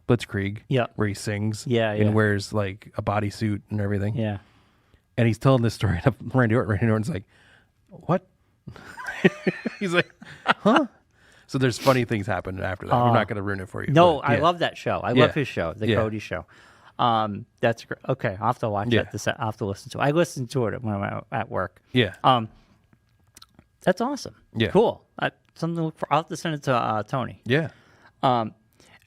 Blitzkrieg, Yeah. where he sings Yeah, yeah. and wears like a bodysuit and everything. Yeah. And he's telling this story to Randy Orton. Randy Orton's like, what? He's like, huh? So there's funny things happen after that. I'm not going to ruin it for you. No, but, I yeah. love that show. I Yeah. love his show, the Yeah. Cody show. That's great. Okay, I'll have to watch Yeah. that. I'll have to listen to it. I listened to it when I'm at work. Yeah. That's awesome. Yeah. Cool. Something to look for. I'll have to send it to Tony. Yeah.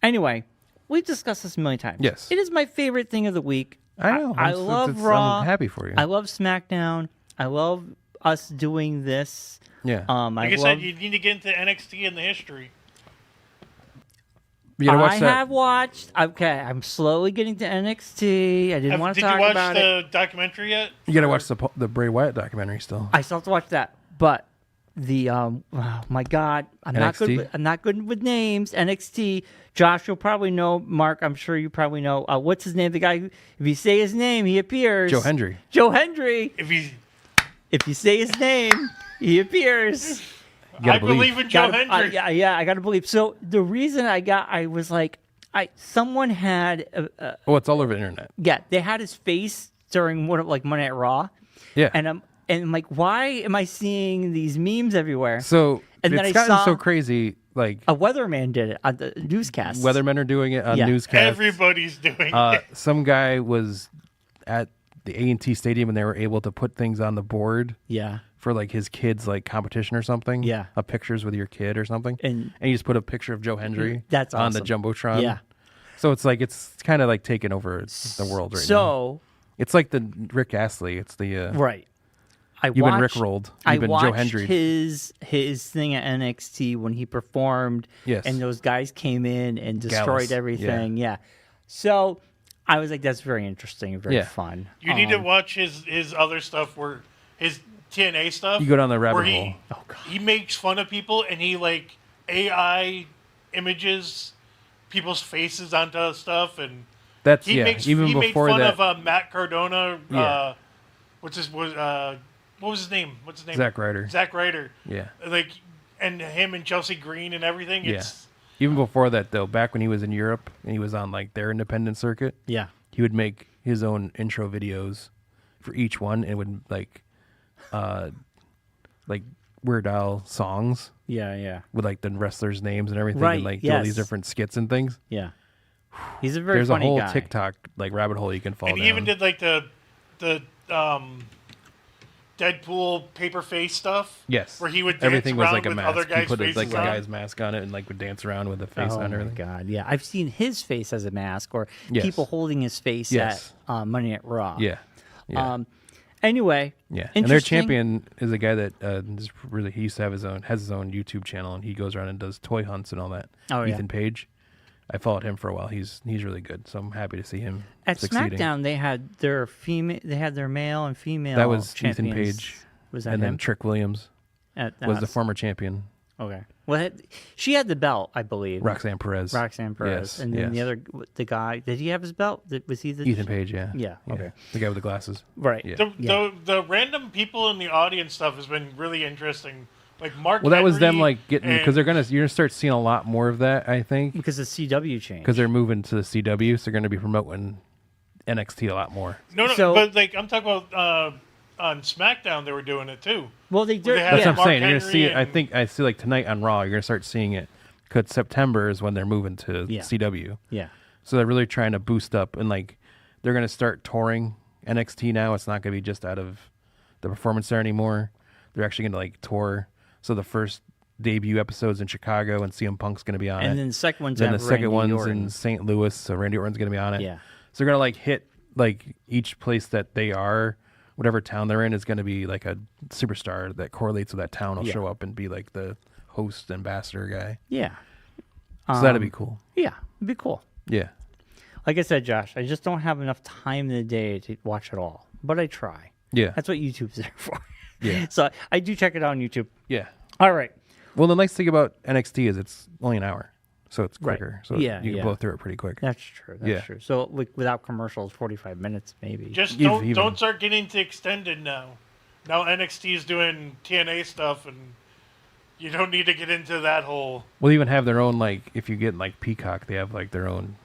Anyway, we've discussed this a million times. Yes. It is my favorite thing of the week. I know. I love Raw. I'm happy for you. I love SmackDown. I love us doing this. Yeah. Like I said, you need to get into NXT and the history. You gotta watch I that. have watched. Okay, I'm slowly getting to NXT. I didn't want to Did talk you watch about it. the documentary yet? You got to watch the Bray Wyatt documentary still. I still have to watch that, but the oh my God, I'm not good. NXT? I'm not good with names. NXT. Josh, you'll probably know. Mark, I'm sure you probably know. What's his name? The guy who, if you say his name, he appears. Joe Hendry. Joe Hendry. If you say his name, he appears. I believe in Joe Hendry. Yeah, I gotta believe. So the reason I was like, someone had, Oh, it's all over the internet. yeah, they had his face during like Monday Night Raw. Yeah. And I'm like, why am I seeing these memes everywhere? So And then it's I gotten saw- so crazy. Like A weatherman did it on the newscast. weathermen are doing it on Yeah. newscasts. Everybody's doing it. Some guy was at the A&T Stadium and they were able to put things on the board Yeah. for like his kid's like competition or something. Yeah. Of pictures with your kid or something. And- you just put a picture of Joe Hendry That's on the awesome. Jumbotron. Yeah. So it's like it's kind of like taking over the world right now. So, It's like the Rick Astley. It's the right. You've been Rickrolled. I You've been watched Joe Hendry. his thing at NXT when he performed. Yes. And those guys came in and destroyed Gallus, everything. Yeah. So I was like, that's very interesting and very Yeah. fun. You need to watch his other stuff where his TNA stuff. You go down the rabbit where hole. He makes fun of people and he like AI images people's faces onto stuff and That's he makes even he before made fun that. of Matt Cardona. Yeah. What was his name? What's his name? Zack Ryder. Zack Ryder. Yeah. Like and him and Chelsea Green and everything. It's Even before that, though, back when he was in Europe and he was on like their independent circuit, Yeah. he would make his own intro videos for each one, and would like Weird Al songs Yeah. with like the wrestlers' names and everything, Right, and like do all these yes. different skits and things. Yeah. He's a very There's a funny whole guy. TikTok like rabbit hole you can fall And down. he even did like the Deadpool paper face stuff. Yes, Where he would dance everything was around like a with mask. other he guys' put faces like a on. guy's mask on it and like would dance around with the face Oh on and my everything. god! Yeah, I've seen his face as a mask, or Yes. people holding his face Yes. at Money at Raw. Yeah, yeah, Anyway. yeah. And their interesting. champion is a guy that he used to have has his own YouTube channel, and he goes around and does toy hunts and all that. Oh, yeah. Ethan Page. I followed him for a while. He's really good, so I'm happy to see him At succeeding. SmackDown, they had their male and female. That was champions. Ethan Page. Was that and him? then Trick Williams At, was the former champion. Okay. Well, she had the belt, I believe. Roxanne Perez. Roxanne Perez. Yes, And then yes. the guy, did he have his belt? Was he the Ethan Page, yeah. Yeah, okay. The guy with the glasses. Right. Yeah. The random people in the audience stuff has been really interesting. Like Mark. Well, that was them Henry like getting and- because you're gonna start seeing a lot more of that, I think, Because the CW changed. because they're moving to the CW, so they're going to be promoting NXT a lot more. No, So- but like I'm talking about on SmackDown, they were doing it too. Well, they did. They had That's yeah. what I'm Mark saying. You're gonna Henry see it. I and- think I see like tonight on Raw. You're gonna start seeing it because September is when they're moving to Yeah. CW. Yeah. So they're really trying to boost up and like they're gonna start touring NXT now. It's not gonna be just out of the Performance Center anymore. They're actually gonna like tour. So the first debut episodes in Chicago and CM Punk's gonna be on it. And then the second one's Then the have second Randy one's Orton. in St. Louis, so Randy Orton's gonna be on it. Yeah. So they're gonna like hit like each place that they are, whatever town they're in is gonna be like a superstar that correlates with that town will Yeah. show up and be like the host ambassador guy. Yeah. So that'd be cool. Yeah. It'd be cool. Yeah. Like I said, Josh, I just don't have enough time in the day to watch it all, but I try. Yeah. That's what YouTube's there for. Yeah. So I do check it out on YouTube. Yeah. All right. Well, the nice thing about NXT is it's only an hour, so it's Right. quicker. So Yeah, you can yeah. blow through it pretty quick. That's true. That's Yeah. true. So like, without commercials, 45 minutes maybe. Just Even- don't start getting to extended now. Now NXT is doing TNA stuff, and you don't need to get into that whole. We'll even have their own like if you get like Peacock, they have like their own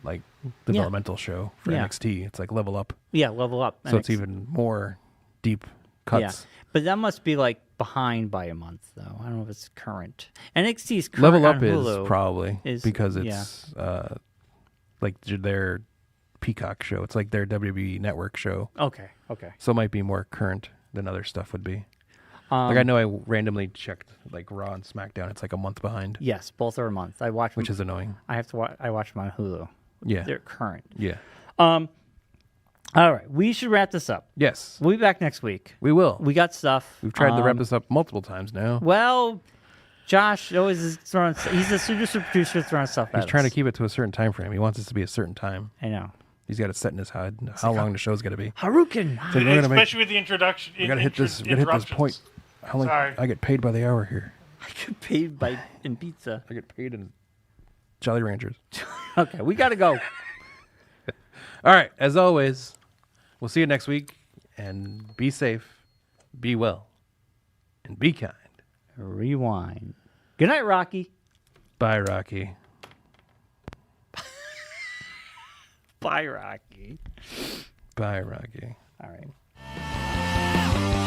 like developmental show for Yeah. NXT. It's like Level Up, Yeah, level up. so it's even more deep cuts. Yeah. But that must be like behind by a month, though. I don't know if it's current. NXT's current Level on Up is Hulu. probably is- because yeah. it's like their Peacock show. It's like their WWE Network show, Okay. Okay. so it might be more current than other stuff would be. Um, Like I know I randomly checked like Raw and SmackDown. It's like a month behind, Yes, both are a month. I watch. which is annoying. I have to. I watch them on Hulu. Yeah. They're current. Yeah. All right, we should wrap this up. Yes, We'll be back next week. we will. We got stuff. We've tried to wrap this up multiple times now. Well, Josh always is throwing. He's a super producer throwing stuff at He's trying to us. keep it to a certain time frame. He wants us to be a certain time. I know. He's got it set in his head how long the show's got to be. Harukin. So we're gonna Especially with the introduction. we gotta hit this. We gotta hit this point. How long? Sorry. I get paid by the hour here. I get paid by in pizza. I get paid in Jolly Ranchers. Okay, we got to go. All right. As always, we'll see you next week. And be safe, be well, and be kind. Rewind. Good night, Rocky. Bye, Rocky. Bye, Rocky. Bye, Rocky. All right.